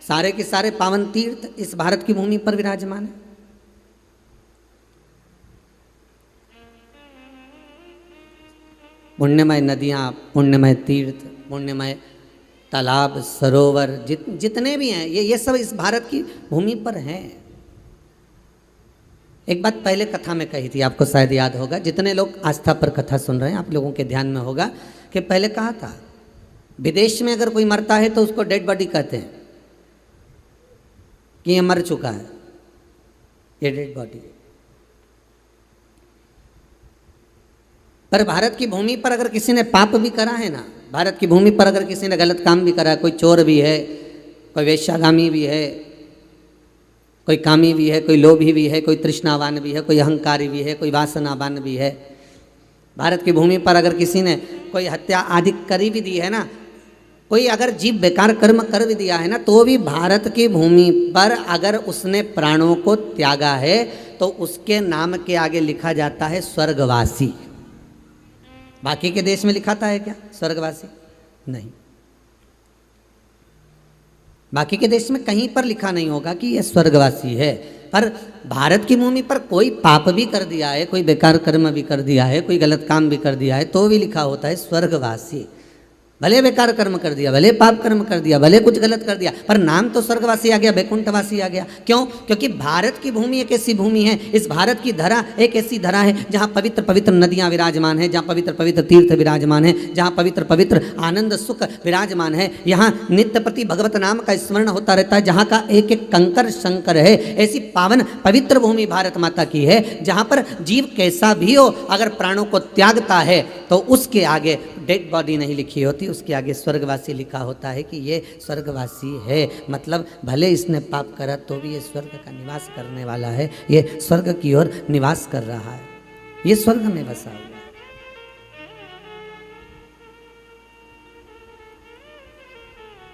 सारे के सारे पावन तीर्थ इस भारत की भूमि पर विराजमान है। पुण्यमय नदियाँ, पुण्यमय तीर्थ, पुण्यमय तालाब, सरोवर जितने भी हैं ये सब इस भारत की भूमि पर हैं। एक बात पहले कथा में कही थी, आपको शायद याद होगा, जितने लोग आस्था पर कथा सुन रहे हैं आप लोगों के ध्यान में होगा कि पहले कहा था विदेश में अगर कोई मरता है तो उसको डेड बॉडी कहते हैं कि ये मर चुका है, ये डेड बॉडी। पर भारत की भूमि पर अगर किसी ने पाप भी करा है ना, भारत की भूमि पर अगर किसी ने गलत काम भी करा है, कोई चोर भी है, कोई वेश्यागामी भी है, कोई कामी भी है, कोई लोभी भी है, कोई तृष्णावान भी है, कोई अहंकारी भी है, कोई वासनावान भी है, भारत की भूमि पर अगर किसी ने कोई हत्या आदि करी भी दी है ना, कोई अगर जीव बेकार कर्म कर भी दिया है ना, तो भी भारत की भूमि पर अगर उसने प्राणों को त्यागा है तो उसके नाम के आगे लिखा जाता है स्वर्गवासी। बाकी के देश में लिखाता है क्या स्वर्गवासी? नहीं, बाकी के देश में कहीं पर लिखा नहीं होगा कि यह स्वर्गवासी है। पर भारत की भूमि पर कोई पाप भी कर दिया है, कोई बेकार कर्म भी कर दिया है, कोई गलत काम भी कर दिया है, तो भी लिखा होता है स्वर्गवासी। भले बेकार कर्म कर दिया, भले पाप कर्म कर दिया, भले कुछ गलत कर दिया, पर नाम तो स्वर्गवासी आ गया, वैकुंठवासी आ गया। क्यों? क्योंकि भारत की भूमि एक ऐसी भूमि है, इस भारत की धरा एक ऐसी धरा है जहाँ पवित्र पवित्र नदियाँ विराजमान है, जहाँ पवित्र पवित्र तीर्थ विराजमान है, जहाँ पवित्र पवित्र आनंद सुख विराजमान है, यहाँ नित्य प्रति भगवत नाम का स्मरण होता रहता है, जहाँ का एक एक कंकर शंकर है। ऐसी पावन पवित्र भूमि भारत माता की है, जहाँ पर जीव कैसा भी हो अगर प्राणों को त्यागता है तो उसके आगे डेड बॉडी नहीं लिखी होती, उसके आगे स्वर्गवासी लिखा होता है कि ये स्वर्गवासी है। मतलब भले इसने पाप करा तो भी ये स्वर्ग का निवास करने वाला है, ये स्वर्ग की ओर निवास कर रहा है, ये स्वर्ग में बसा हुआ है।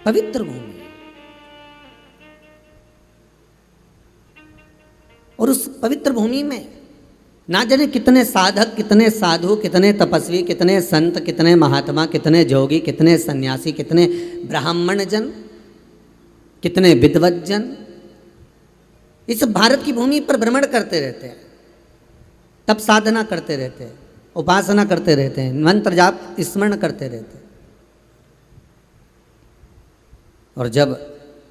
पवित्र भूमि, और उस पवित्र भूमि में ना जाने कितने साधक, कितने साधु, कितने तपस्वी, कितने संत, कितने महात्मा, कितने जोगी, कितने सन्यासी, कितने ब्राह्मण जन, कितने विद्वत जन इस भारत की भूमि पर भ्रमण करते रहते हैं, तप साधना करते रहते हैं, उपासना करते रहते हैं, मंत्र जाप स्मरण करते रहते हैं। और जब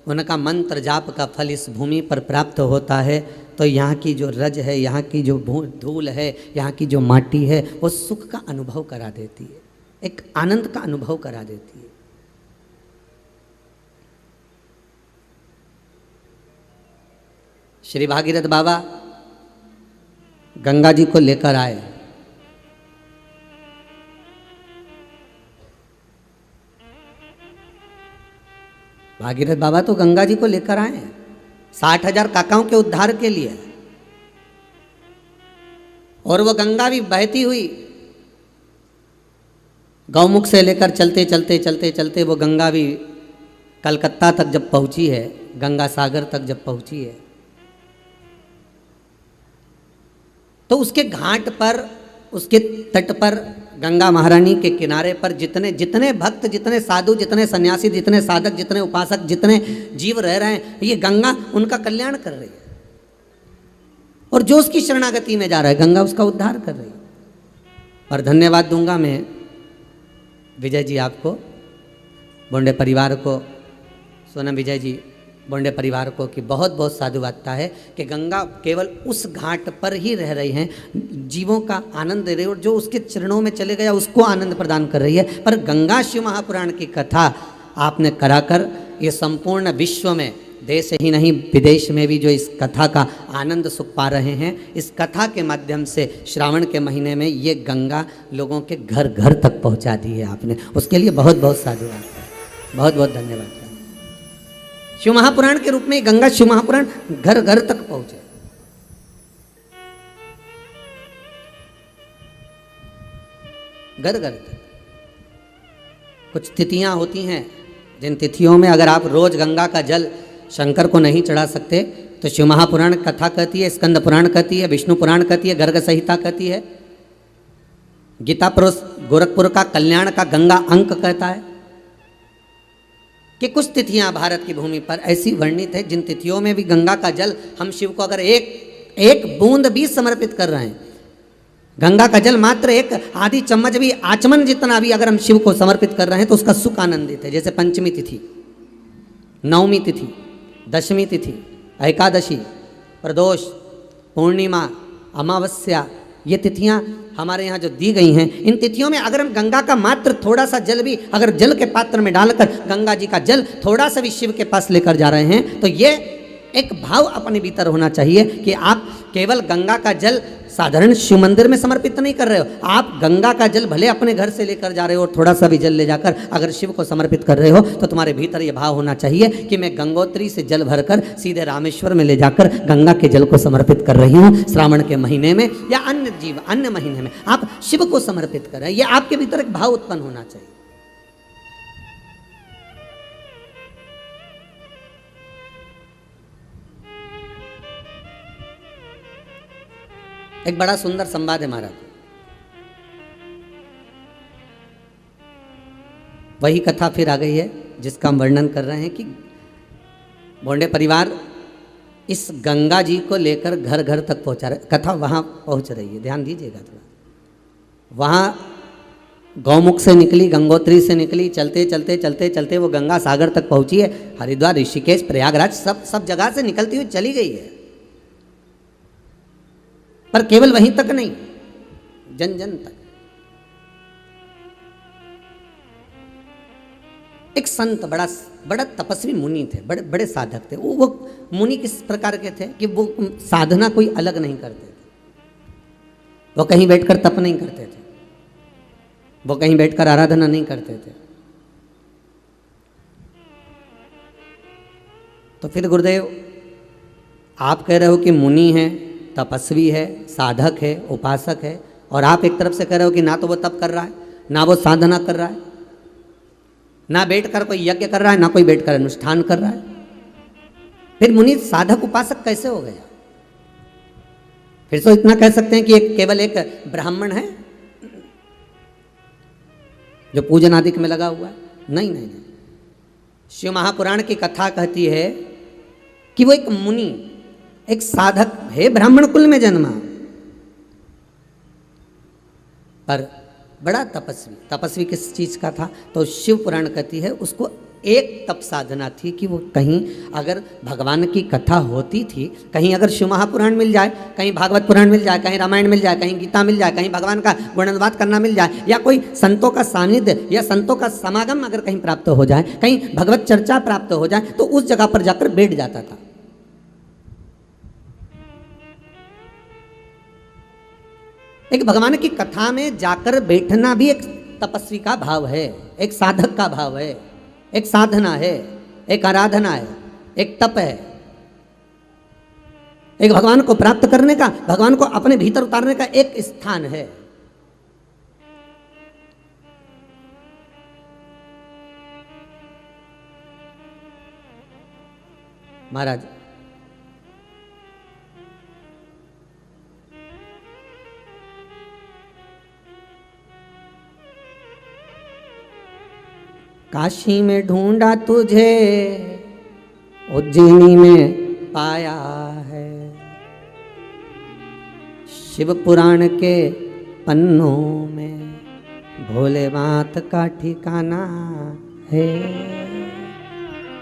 उनका मंत्र जाप का फल इस भूमि पर प्राप्त होता है तो यहाँ की जो रज है, यहाँ की जो धूल है, यहाँ की जो माटी है, वो सुख का अनुभव करा देती है, एक आनंद का अनुभव करा देती है। श्री भागीरथ बाबा गंगा जी को लेकर आए। भागीरथ बाबा तो गंगा जी को लेकर आए 60,000 काकाओं के उद्धार के लिए, और वो गंगा भी बहती हुई गौमुख से लेकर चलते चलते चलते चलते वो गंगा भी कलकत्ता तक जब पहुंची है, गंगा सागर तक जब पहुंची है, तो उसके घाट पर, उसके तट पर, गंगा महारानी के किनारे पर जितने जितने भक्त, जितने साधु, जितने सन्यासी, जितने साधक, जितने उपासक, जितने जीव रह रहे हैं, ये गंगा उनका कल्याण कर रही है। और जो उसकी शरणागति में जा रहा है, गंगा उसका उद्धार कर रही है। और धन्यवाद दूंगा मैं विजय जी, आपको, बोंडे परिवार को, सोनम विजय जी, बोंडे परिवार को, कि बहुत बहुत साधुवादता है कि गंगा केवल उस घाट पर ही रह रही हैं, जीवों का आनंद दे रही है, और जो उसके चरणों में चले गया उसको आनंद प्रदान कर रही है। पर गंगा शिव महापुराण की कथा आपने कराकर ये संपूर्ण विश्व में, देश ही नहीं विदेश में भी जो इस कथा का आनंद सुख पा रहे हैं, इस कथा के माध्यम से श्रावण के महीने में ये गंगा लोगों के घर घर तक पहुंचा दी है आपने, उसके लिए बहुत बहुत साधुवाद, बहुत बहुत धन्यवाद। शिव महापुराण के रूप में गंगा शिव महापुराण घर घर तक पहुंचे। घर घर तक। कुछ तिथियां होती हैं जिन तिथियों में अगर आप रोज गंगा का जल शंकर को नहीं चढ़ा सकते तो शिव महापुराण कथा कहती है, स्कंद पुराण कहती है, विष्णु पुराण कहती है, गर्ग संहिता कहती है, गीता प्रोस गोरखपुर का कल्याण का गंगा अंक कहता है। कि कुछ तिथियां भारत की भूमि पर ऐसी वर्णित है जिन तिथियों में भी गंगा का जल हम शिव को अगर एक बूंद भी समर्पित कर रहे हैं, गंगा का जल मात्र एक आधी चम्मच भी, आचमन जितना भी अगर हम शिव को समर्पित कर रहे हैं तो उसका सुख आनंदित है। जैसे पंचमी तिथि, नवमी तिथि, दशमी तिथि, एकादशी, प्रदोष, पूर्णिमा, अमावस्या, ये तिथियां हमारे यहाँ जो दी गई हैं, इन तिथियों में अगर हम गंगा का मात्र थोड़ा सा जल भी अगर जल के पात्र में डालकर गंगा जी का जल थोड़ा सा भी शिव के पास लेकर जा रहे हैं, तो ये एक भाव अपने भीतर होना चाहिए कि आप केवल गंगा का जल साधारण शिव मंदिर में समर्पित नहीं कर रहे हो, आप गंगा का जल भले अपने घर से लेकर जा रहे हो और थोड़ा सा भी जल ले जाकर अगर शिव को समर्पित कर रहे हो, तो तुम्हारे भीतर ये भाव होना चाहिए कि मैं गंगोत्री से जल भरकर सीधे रामेश्वर में ले जाकर गंगा के जल को समर्पित कर रही हूँ। श्रावण के महीने में या अन्य महीने में आप शिव को समर्पित कर रहे हैं, ये आपके भीतर एक भाव उत्पन्न होना चाहिए। एक बड़ा सुंदर संवाद है महाराज, वही कथा फिर आ गई है जिसका हम वर्णन कर रहे हैं कि भोंडे परिवार इस गंगा जी को लेकर घर घर तक पहुंचा रहे, कथा वहां पहुंच रही है, ध्यान दीजिएगा थोड़ा। वहां गौमुख से निकली, गंगोत्री से निकली, चलते चलते चलते चलते वो गंगा सागर तक पहुंची है। हरिद्वार, ऋषिकेश, प्रयागराज सब जगह से निकलती हुई चली गई है, पर केवल वहीं तक नहीं, जन जन तक। एक संत, बड़ा तपस्वी मुनि थे, बड़े बड़े साधक थे। वो मुनि किस प्रकार के थे कि वो साधना कोई अलग नहीं करते थे, वो कहीं बैठकर तप नहीं करते थे, वो कहीं बैठकर आराधना नहीं करते थे। तो फिर गुरुदेव आप कह रहे हो कि मुनि है, तपस्वी है, साधक है, उपासक है, और आप एक तरफ से कह रहे हो कि ना तो वो तप कर रहा है, ना वो साधना कर रहा है, ना बैठकर कोई यज्ञ कर रहा है, ना कोई बैठकर अनुष्ठान कर रहा है, फिर मुनि साधक उपासक कैसे हो गया? फिर तो इतना कह सकते हैं कि केवल एक ब्राह्मण है जो पूजन आदि में लगा हुआ है? नहीं नहीं नहीं, शिव महापुराण की कथा कहती है कि वो एक मुनि, एक साधक है, ब्राह्मण कुल में जन्मा, पर बड़ा तपस्वी किस चीज का था? तो शिव पुराण कहती है उसको एक तप साधना थी कि वो कहीं अगर भगवान की कथा होती थी, कहीं अगर शिव महापुराण मिल जाए, कहीं भागवत पुराण मिल जाए, कहीं रामायण मिल जाए, कहीं गीता मिल जाए, कहीं भगवान का गुणानुवाद करना मिल जाए, या कोई संतों का सानिध्य या संतों का समागम अगर कहीं प्राप्त हो जाए, कहीं भगवत चर्चा प्राप्त हो जाए, तो उस जगह पर जाकर बैठ जाता था। एक भगवान की कथा में जाकर बैठना भी एक तपस्वी का भाव है, एक साधक का भाव है, एक साधना है, एक आराधना है, एक तप है, एक भगवान को प्राप्त करने का, भगवान को अपने भीतर उतारने का एक स्थान है। महाराज काशी में ढूंढा तुझे, उज्जैनी में पाया है, शिव पुराण के पन्नों में भोले बात का ठिकाना है।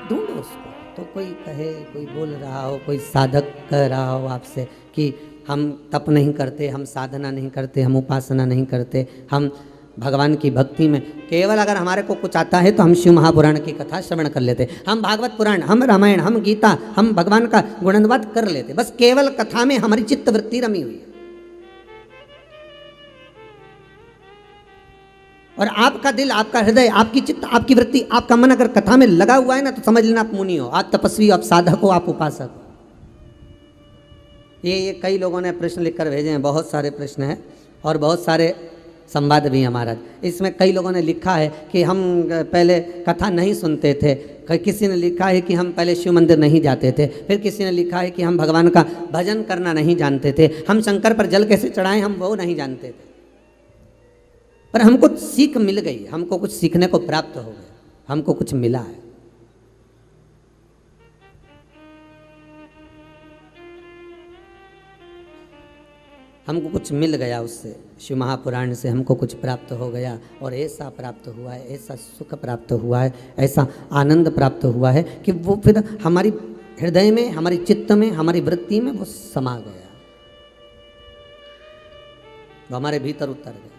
ढूंढो उसको। तो कोई कहे, कोई बोल रहा हो, कोई साधक कह रहा हो आपसे कि हम तप नहीं करते, हम साधना नहीं करते, हम उपासना नहीं करते, हम भगवान की भक्ति में केवल अगर हमारे को कुछ आता है तो हम शिव महापुराण की कथा श्रवण कर लेते, हम भागवत पुराण, हम रामायण, हम गीता, हम भगवान का गुणानुवाद कर लेते, बस केवल कथा में हमारी चित्त वृत्ति रमी हुई है। और आपका दिल, आपका हृदय, आपकी चित्त, आपकी वृत्ति, आपका मन अगर कथा में लगा हुआ है ना, तो समझ लेना आप मुनि हो, आप तपस्वी हो, आप साधक हो, आप उपासक हो। ये कई लोगों ने प्रश्न लिखकर भेजे हैं, बहुत सारे प्रश्न हैं और बहुत सारे संवाद भी हैं महाराज। इसमें कई लोगों ने लिखा है कि हम पहले कथा नहीं सुनते थे, किसी ने लिखा है कि हम पहले शिव मंदिर नहीं जाते थे, फिर किसी ने लिखा है कि हम भगवान का भजन करना नहीं जानते थे, हम शंकर पर जल कैसे चढ़ाएं हम वो नहीं जानते थे। पर हमको सीख मिल गई, हमको कुछ सीखने को प्राप्त हो गया, हमको कुछ मिला है। हमको कुछ मिल गया उससे, शिव महापुराण से हमको कुछ प्राप्त हो गया और ऐसा प्राप्त हुआ है, ऐसा सुख प्राप्त हुआ है, ऐसा आनंद प्राप्त हुआ है कि वो फिर हमारी हृदय में, हमारी चित्त में, हमारी वृत्ति में वो समा गया, वो हमारे भीतर उतर गया।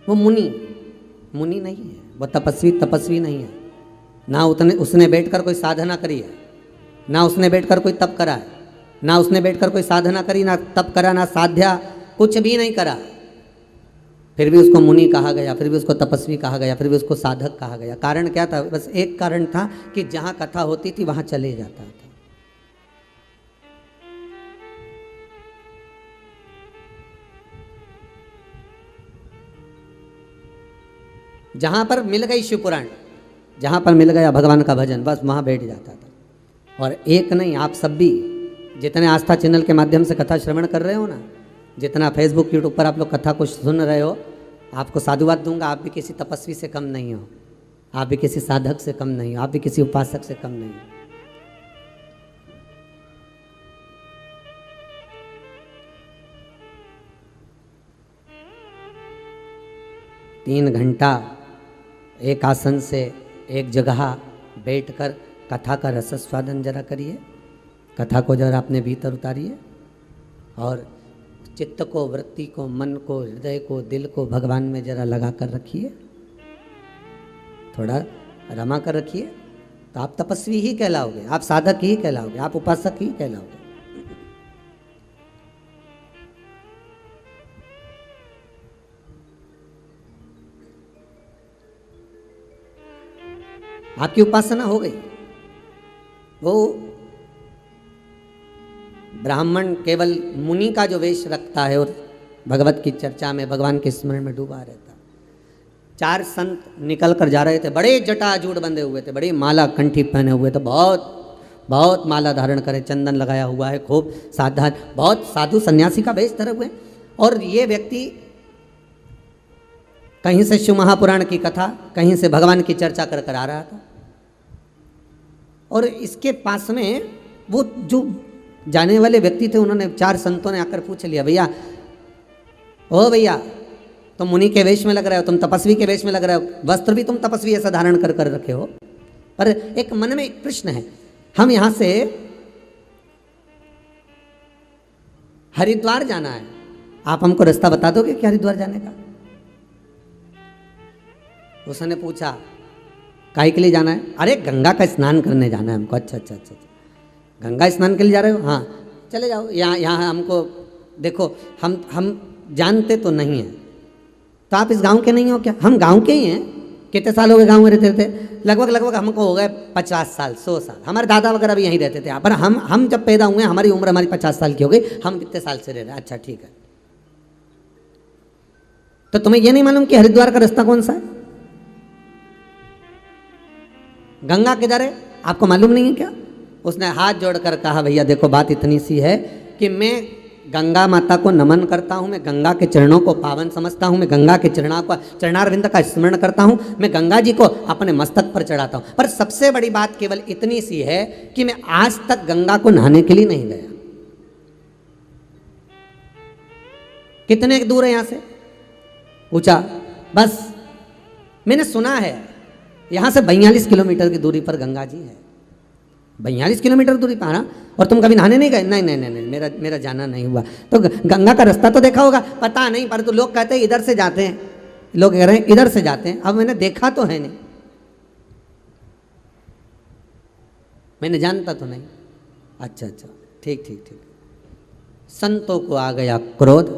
वो मुनि नहीं है, वो तपस्वी नहीं है। ना उसने बैठकर कोई साधना करी है, ना उसने बैठकर कोई तप करा है, ना उसने बैठकर कोई साधना करी, ना तप करा, ना साध्या, कुछ भी नहीं करा, फिर भी उसको मुनि कहा गया, फिर भी उसको तपस्वी कहा गया, फिर भी उसको साधक कहा गया। कारण क्या था? बस एक कारण था कि जहाँ कथा होती थी वहाँ चले जाता था। जहाँ पर मिल गई शिव पुराण, जहाँ पर मिल गया भगवान का भजन, बस वहाँ बैठ जाता था। और एक नहीं, आप सब भी जितने आस्था चैनल के माध्यम से कथा श्रवण कर रहे हो ना, जितना फेसबुक यूट्यूब पर आप लोग कथा को सुन रहे हो, आपको साधुवाद दूंगा, आप भी किसी तपस्वी से कम नहीं हो, आप भी किसी साधक से कम नहीं हो, आप भी किसी उपासक से कम नहीं हो। 3 घंटा एक आसन से एक जगह बैठकर कथा का रसस्वादन जरा करिए, कथा को जरा अपने भीतर उतारिए और चित्त को, वृत्ति को, मन को, हृदय को, दिल को भगवान में जरा लगा कर रखिए, थोड़ा रमा कर रखिए, तो आप तपस्वी ही कहलाओगे, आप साधक ही कहलाओगे, आप उपासक ही कहलाओगे। आपकी उपासना हो गई। वो ब्राह्मण केवल मुनि का जो वेश रखता है और भगवत की चर्चा में, भगवान के स्मरण में डूबा रहता। 4 संत निकल कर जा रहे थे, बड़े जटाजूट बंधे हुए थे, बड़ी माला कंठी पहने हुए थे, बहुत माला धारण करे, चंदन लगाया हुआ है, खूब सावधान, बहुत साधु सन्यासी का वेश धरे हुए। और ये व्यक्ति कहीं से शिव महापुराण की कथा, कहीं से भगवान की चर्चा कर कर आ रहा था। और इसके पास में वो जो जाने वाले व्यक्ति थे, उन्होंने 4 संतों ने आकर पूछ लिया, भैया ओ भैया, तुम मुनि के वेश में लग रहे हो, तुम तपस्वी के वेश में लग रहे हो, वस्त्र भी तुम तपस्वी ऐसा धारण कर कर रखे हो, पर एक मन में एक प्रश्न है, हम यहाँ से हरिद्वार जाना है, आप हमको रास्ता बता दोगे क्या हरिद्वार जाने का? उसने पूछा काहे के लिए जाना है? अरे गंगा का स्नान करने जाना है हमको। अच्छा, गंगा स्नान के लिए जा रहे हो? हाँ चले जाओ, यहाँ हमको देखो, हम जानते तो नहीं हैं, तो आप इस गांव के नहीं हो क्या? हम गांव के ही हैं। कितने साल हो गए गांव में रहते रहते? लगभग हमको हो गए 50 साल 100 साल। हमारे दादा वगैरह भी यहीं रहते थे, पर हम जब पैदा हुए हमारी उम्र हमारी 50 साल की हो गई, हम कितने साल से रह रहे हैं। अच्छा ठीक है, तो तुम्हें ये नहीं मालूम कि हरिद्वार का रास्ता कौन सा है? गंगा किधर है आपको मालूम नहीं है क्या? उसने हाथ जोड़कर कहा, भैया देखो बात इतनी सी है कि मैं गंगा माता को नमन करता हूँ, मैं गंगा के चरणों को पावन समझता हूँ, मैं गंगा के चरणारविंद का स्मरण करता हूँ, मैं गंगा जी को अपने मस्तक पर चढ़ाता हूँ, पर सबसे बड़ी बात केवल इतनी सी है कि मैं आज तक गंगा को नहाने के लिए नहीं गया। कितने दूर है यहाँ से? पूछा। बस मैंने सुना है यहाँ से 42 किलोमीटर की दूरी पर गंगा जी है। 42 किलोमीटर दूरी पर, और तुम कभी नहाने नहीं गए? नहीं, मेरा जाना नहीं हुआ। तो गंगा का रास्ता तो देखा होगा? पता नहीं, पर तो लोग कहते हैं इधर से जाते हैं, लोग कह रहे हैं इधर से जाते हैं। अब मैंने देखा तो है नहीं, मैंने जानता तो नहीं। अच्छा, ठीक। संतों को आ गया क्रोध।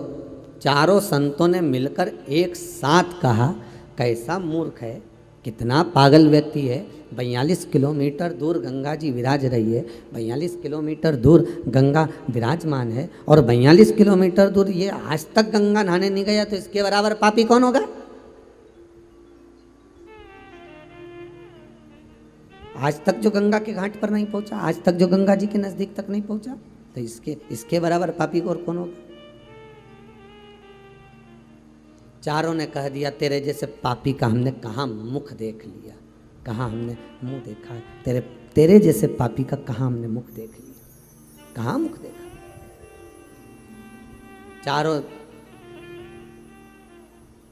चारों संतों ने मिलकर एक साथ कहा, कैसा मूर्ख है, कितना पागल व्यक्ति है। 42 किलोमीटर दूर गंगा जी विराज रही है, 42 किलोमीटर दूर गंगा विराजमान है, और 42 किलोमीटर दूर ये आज तक गंगा नहाने नहीं गया, तो इसके बराबर पापी कौन होगा? आज तक जो गंगा के घाट पर नहीं पहुंचा, आज तक जो गंगा जी के नजदीक तक नहीं पहुंचा, तो इसके बराबर पापी और कौन होगा? चारों ने कह दिया, तेरे जैसे पापी का हमने कहाँ मुख देख लिया, कहाँ हमने मुंह देखा है, तेरे जैसे पापी का कहाँ हमने मुख देख लिया, कहाँ मुख देखा। चारों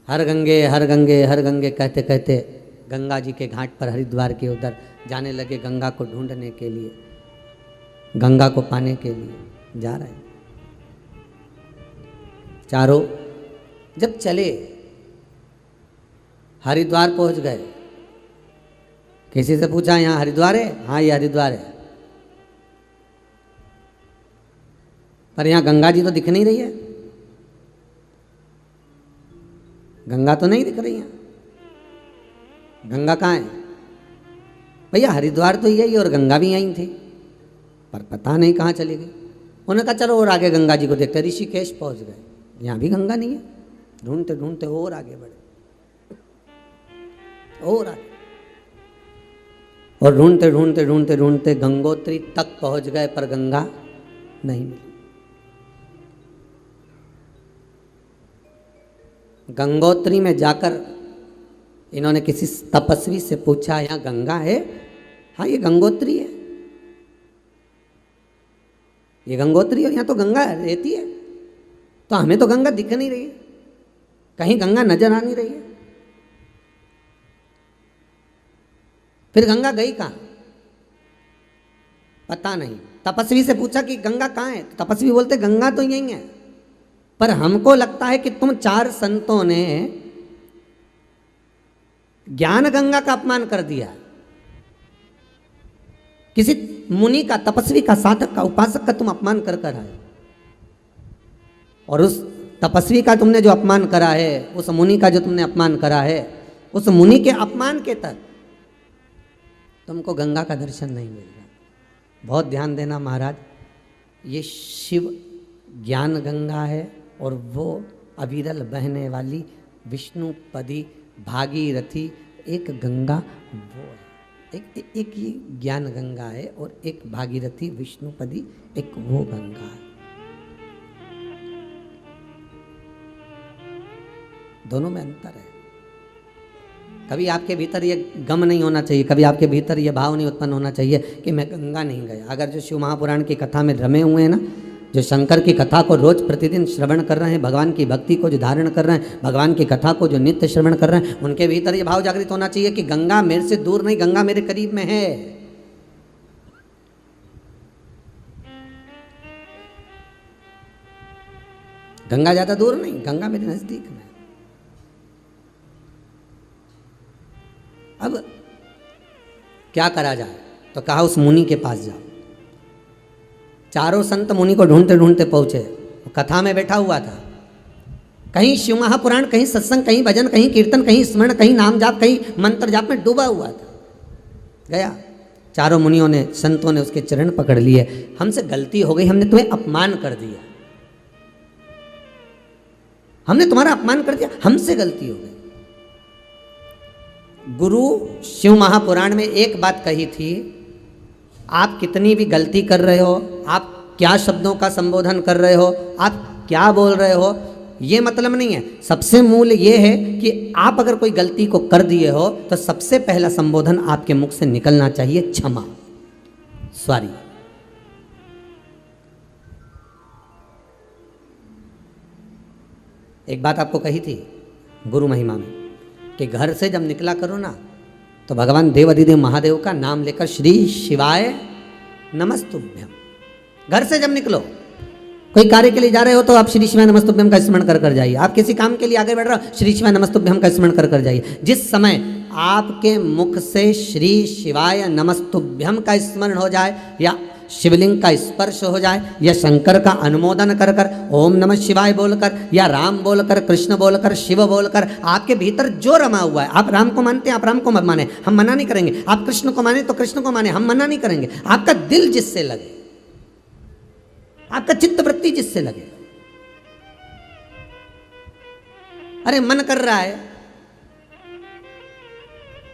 हर गंगे हर गंगे हर गंगे कहते कहते गंगा जी के घाट पर हरिद्वार के उधर जाने लगे, गंगा को ढूंढने के लिए, गंगा को पाने के लिए जा रहे हैं। चारों जब चले हरिद्वार पहुंच गए, किसी से पूछा यहाँ हरिद्वार है? हाँ ये हरिद्वार है, पर यहाँ गंगा जी तो दिख नहीं रही है, गंगा तो नहीं दिख रही है, गंगा कहाँ है? भैया हरिद्वार तो यही और गंगा भी यहीं थी, पर पता नहीं कहाँ चली गई। उन्होंने कहा चलो और आगे गंगा जी को देखते, ऋषिकेश पहुंच गए, यहाँ भी गंगा नहीं है। ढूंढते ढूंढते और आगे बढ़े, और आगे, और ढूंढते ढूंढते ढूंढते ढूंढते गंगोत्री तक पहुंच गए, पर गंगा नहीं मिली। गंगोत्री में जाकर इन्होंने किसी तपस्वी से पूछा यहाँ गंगा है? हाँ ये गंगोत्री है, ये गंगोत्री है, यहाँ तो गंगा रहती है, तो हमें तो गंगा दिख नहीं रही है, कहीं गंगा नजर आ नहीं रही है। फिर गंगा गई कहाँ? पता नहीं। तपस्वी से पूछा कि गंगा कहाँ है? तो तपस्वी बोलते गंगा तो यहीं है, पर हमको लगता है कि तुम चार संतों ने ज्ञान गंगा का अपमान कर दिया, किसी मुनि का, तपस्वी का, साधक का, उपासक का तुम अपमान कर कर आए, और उस तपस्वी का तुमने जो अपमान करा है, उस मुनि का जो तुमने अपमान करा है, उस मुनि के अपमान के तक तुमको गंगा का दर्शन नहीं मिल रहा। बहुत ध्यान देना महाराज, ये शिव ज्ञान गंगा है और वो अविरल बहने वाली विष्णुपदी भागीरथी एक गंगा वो है, एक ये ज्ञान गंगा है और एक भागीरथी विष्णुपदी एक वो गंगा है। दोनों में अंतर है। कभी आपके भीतर ये गम नहीं होना चाहिए, कभी आपके भीतर ये भाव नहीं उत्पन्न होना चाहिए कि मैं गंगा नहीं गया। अगर जो शिव महापुराण की कथा में रमे हुए हैं ना, जो शंकर की कथा को रोज प्रतिदिन श्रवण कर रहे हैं, भगवान की भक्ति को जो धारण कर रहे हैं, भगवान की कथा को जो नित्य श्रवण कर रहे हैं, उनके भीतर ये भाव जागृत होना चाहिए कि गंगा मेरे से दूर नहीं, गंगा मेरे करीब में है। गंगा ज्यादा दूर नहीं, गंगा मेरे नजदीक में। अब क्या करा जाए? तो कहा उस मुनि के पास जाओ। चारों संत मुनि को ढूंढते ढूंढते पहुंचे, वो कथा में बैठा हुआ था, कहीं शिव महापुराण, कहीं सत्संग, कहीं भजन, कहीं कीर्तन, कहीं स्मरण, कहीं नाम जाप, कहीं मंत्र जाप में डूबा हुआ था। गया, चारों मुनियों ने, संतों ने उसके चरण पकड़ लिए, हमसे गलती हो गई, हमने तुम्हें अपमान कर दिया, हमने तुम्हारा अपमान कर दिया, हमसे गलती हो गई। गुरु शिव महापुराण में एक बात कही थी, आप कितनी भी गलती कर रहे हो, आप क्या शब्दों का संबोधन कर रहे हो, आप क्या बोल रहे हो, ये मतलब नहीं है। सबसे मूल ये है कि आप अगर कोई गलती को कर दिए हो तो सबसे पहला संबोधन आपके मुख से निकलना चाहिए क्षमा, सॉरी। एक बात आपको कही थी गुरु महिमा में कि घर से जब निकला करो ना तो भगवान देवाधिदेव महादेव का नाम लेकर श्री शिवाय नमस्तुभ्यम। घर से जब निकलो, कोई कार्य के लिए जा रहे हो तो आप श्री शिवाय नमस्तुभ्यम का स्मरण कर कर जाइए। आप किसी काम के लिए आगे बढ़ रहे हो, श्री शिवाय नमस्तुभ्यम का स्मरण कर कर जाइए। जिस समय आपके मुख से श्री शिवाय नमस्तुभ्यम का स्मरण हो जाए, या शिवलिंग का स्पर्श हो जाए, या शंकर का अनुमोदन कर कर ओम नमः शिवाय बोलकर, या राम बोलकर, कृष्ण बोलकर, शिव बोलकर, आपके भीतर जो रमा हुआ है, आप राम को मानते हैं, आप राम को मत माने, हम मना नहीं करेंगे। आप कृष्ण को माने तो कृष्ण को माने, हम मना नहीं करेंगे। आपका दिल जिससे लगे, आपका चित्त वृत्ति जिससे लगे। अरे मन कर रहा है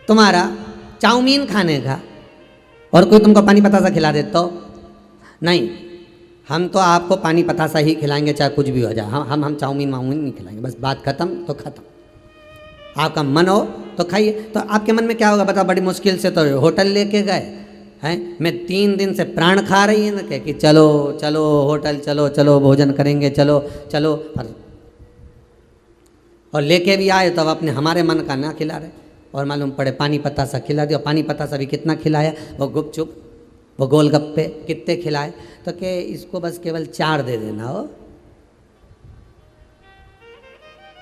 तुम्हारा चाउमीन खाने का और कोई तुमको पानी पतासा खिला दे तो नहीं, हम तो आपको पानी पतासा ही खिलाएंगे चाहे कुछ भी हो जाए। हम चाउमीन माउमीन नहीं खिलाएंगे, बस बात खत्म तो खत्म। आपका मन हो तो खाइए। तो आपके मन में क्या होगा बताओ? बड़ी मुश्किल से तो होटल लेके गए हैं। मैं 3 दिन से प्राण खा रही है ना कह कि चलो चलो होटल चलो चलो भोजन करेंगे चलो चलो, और लेके भी आए तब अपने हमारे मन का ना खिला रहे। और मालूम पड़े पानी पतासा खिला दिया। पानी पतासा भी कितना खिलाया, वो गुपचुप वो गोलगप्पे कितने खिलाए, तो के इसको बस केवल 4 दे देना हो,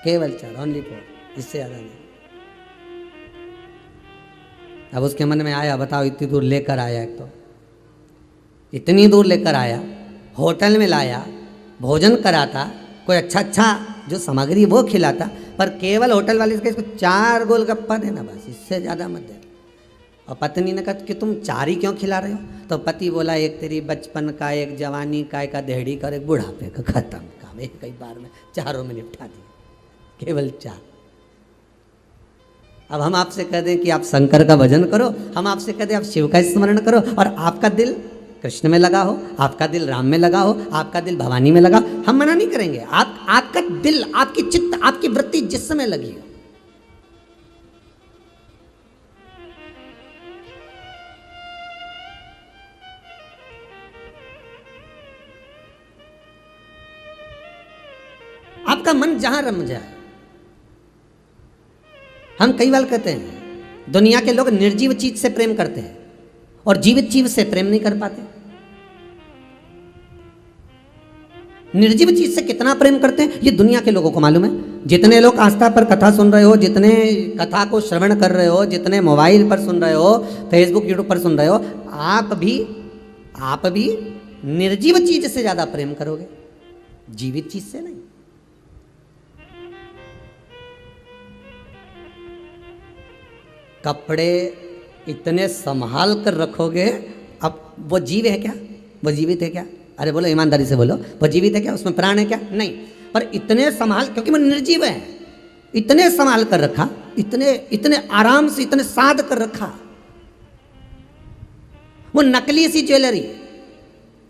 केवल 4, ओनली 4, इससे ज़्यादा नहीं। अब उसके मन में आया, बताओ इतनी दूर लेकर आया, एक तो इतनी दूर लेकर आया, होटल में लाया, भोजन कराता, कोई अच्छा जो सामग्री वो खिलाता, पर केवल होटल वाले से इसको 4 गोलगप्पा देना बस, इससे ज़्यादा मत देना। और पत्नी ने कहा कि तुम 4 ही क्यों खिला रहे हो? तो पति बोला एक तेरी बचपन का, एक जवानी का, एक देहड़ी का, एक बुढ़ापे का, खत्म काम, एक कई बार में 4 में निपटा दिया, केवल 4। अब हम आपसे कह दें कि आप शंकर का भजन करो, हम आपसे कह दें आप शिव का स्मरण करो, और आपका दिल कृष्ण में लगा हो, आपका दिल राम में लगा हो, आपका दिल भवानी में लगा, हम मना नहीं करेंगे। आपका दिल, आपकी चित्त, आपकी वृत्ति जिस समय लगी हो, आपका मन जहां रम जाए। हम कई बार कहते हैं दुनिया के लोग निर्जीव चीज से प्रेम करते हैं और जीवित चीज से प्रेम नहीं कर पाते। निर्जीव चीज से कितना प्रेम करते हैं ये दुनिया के लोगों को मालूम है। जितने लोग आस्था पर कथा सुन रहे हो, जितने कथा को श्रवण कर रहे हो, जितने मोबाइल पर सुन रहे हो, फेसबुक यूट्यूब पर सुन रहे हो, आप भी निर्जीव चीज से ज्यादा प्रेम करोगे, जीवित चीज से नहीं। कपड़े इतने संभाल कर रखोगे, अब वो जीव है क्या? वो जीवित है क्या? अरे बोलो ईमानदारी से बोलो, वो जीवित है क्या? उसमें प्राण है क्या? नहीं। पर इतने संभाल, क्योंकि वो निर्जीव है, इतने संभाल कर रखा, इतने आराम से, इतने साध कर रखा। वो नकली सी ज्वेलरी,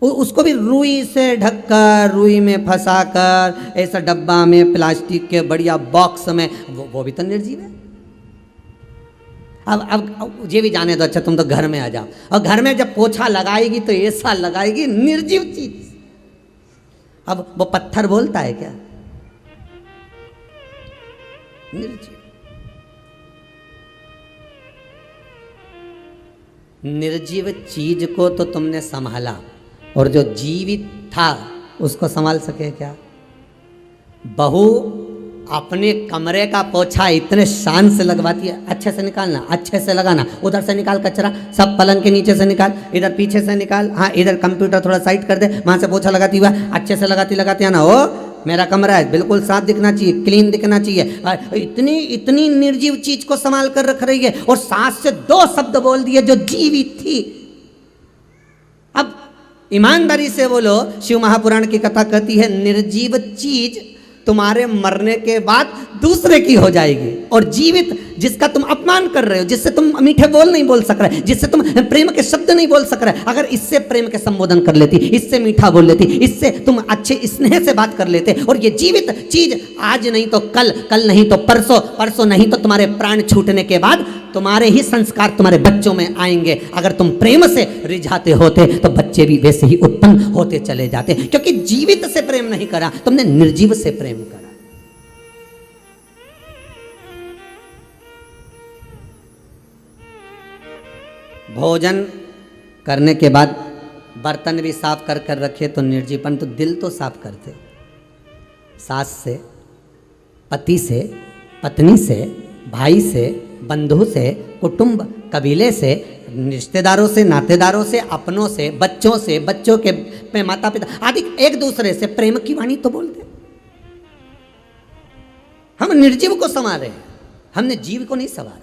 उसको भी रुई से ढककर, रुई में फंसाकर, ऐसा डब्बा में, प्लास्टिक के बढ़िया बॉक्स में, वो भी तो निर्जीव है। अब ये भी जाने दो, अच्छा तुम तो घर में आ जाओ, और घर में जब पोछा लगाएगी तो ऐसा लगाएगी निर्जीव चीज। अब वो पत्थर बोलता है क्या? निर्जीव। निर्जीव चीज को तो तुमने संभाला, और जो जीवित था उसको संभाल सके क्या? बहू अपने कमरे का पोछा इतने शान से लगवाती है, अच्छे से निकालना, अच्छे से लगाना, उधर से निकाल कचरा, सब पलंग के नीचे से निकाल, इधर पीछे से निकाल, हाँ इधर कंप्यूटर थोड़ा साइड कर दे, वहाँ से पोछा लगाती हुआ अच्छे से लगाती है ना, ओ मेरा कमरा है बिल्कुल साफ दिखना चाहिए, क्लीन दिखना चाहिए। इतनी निर्जीव चीज को संभाल कर रख रही है, और सास से 2 शब्द बोल दिए जो जीवित थी। अब ईमानदारी से बोलो, शिव महापुराण की कथा कहती है निर्जीव चीज तुम्हारे मरने के बाद दूसरे की हो जाएगी, और जीवित जिसका तुम अपमान कर रहे हो, जिससे तुम मीठे बोल नहीं बोल सक रहे, जिससे तुम प्रेम के शब्द नहीं बोल सक रहे, अगर इससे प्रेम के संबोधन कर लेती, इससे मीठा बोल लेती, इससे तुम अच्छे स्नेह से बात कर लेते, और ये जीवित चीज आज नहीं तो कल, कल नहीं तो परसों, परसों नहीं तो तुम्हारे प्राण छूटने के बाद तुम्हारे ही संस्कार तुम्हारे बच्चों में आएंगे। अगर तुम प्रेम से रिझाते होते तो बच्चे भी वैसे ही उत्पन्न होते चले जाते, क्योंकि जीवित से प्रेम नहीं करा, तुमने निर्जीव से प्रेम करा। भोजन करने के बाद बर्तन भी साफ कर कर रखे तो निर्जीवन, तो दिल तो साफ करते, सास से, पति से, पत्नी से, भाई से, बंधु से, कुटुंब कबीले से, रिश्तेदारों से, नातेदारों से, अपनों से, बच्चों से, बच्चों के माता पिता आदि, एक दूसरे से प्रेम की वाणी तो बोलते। हम निर्जीव को संवारे, हमने जीव को नहीं संवारा।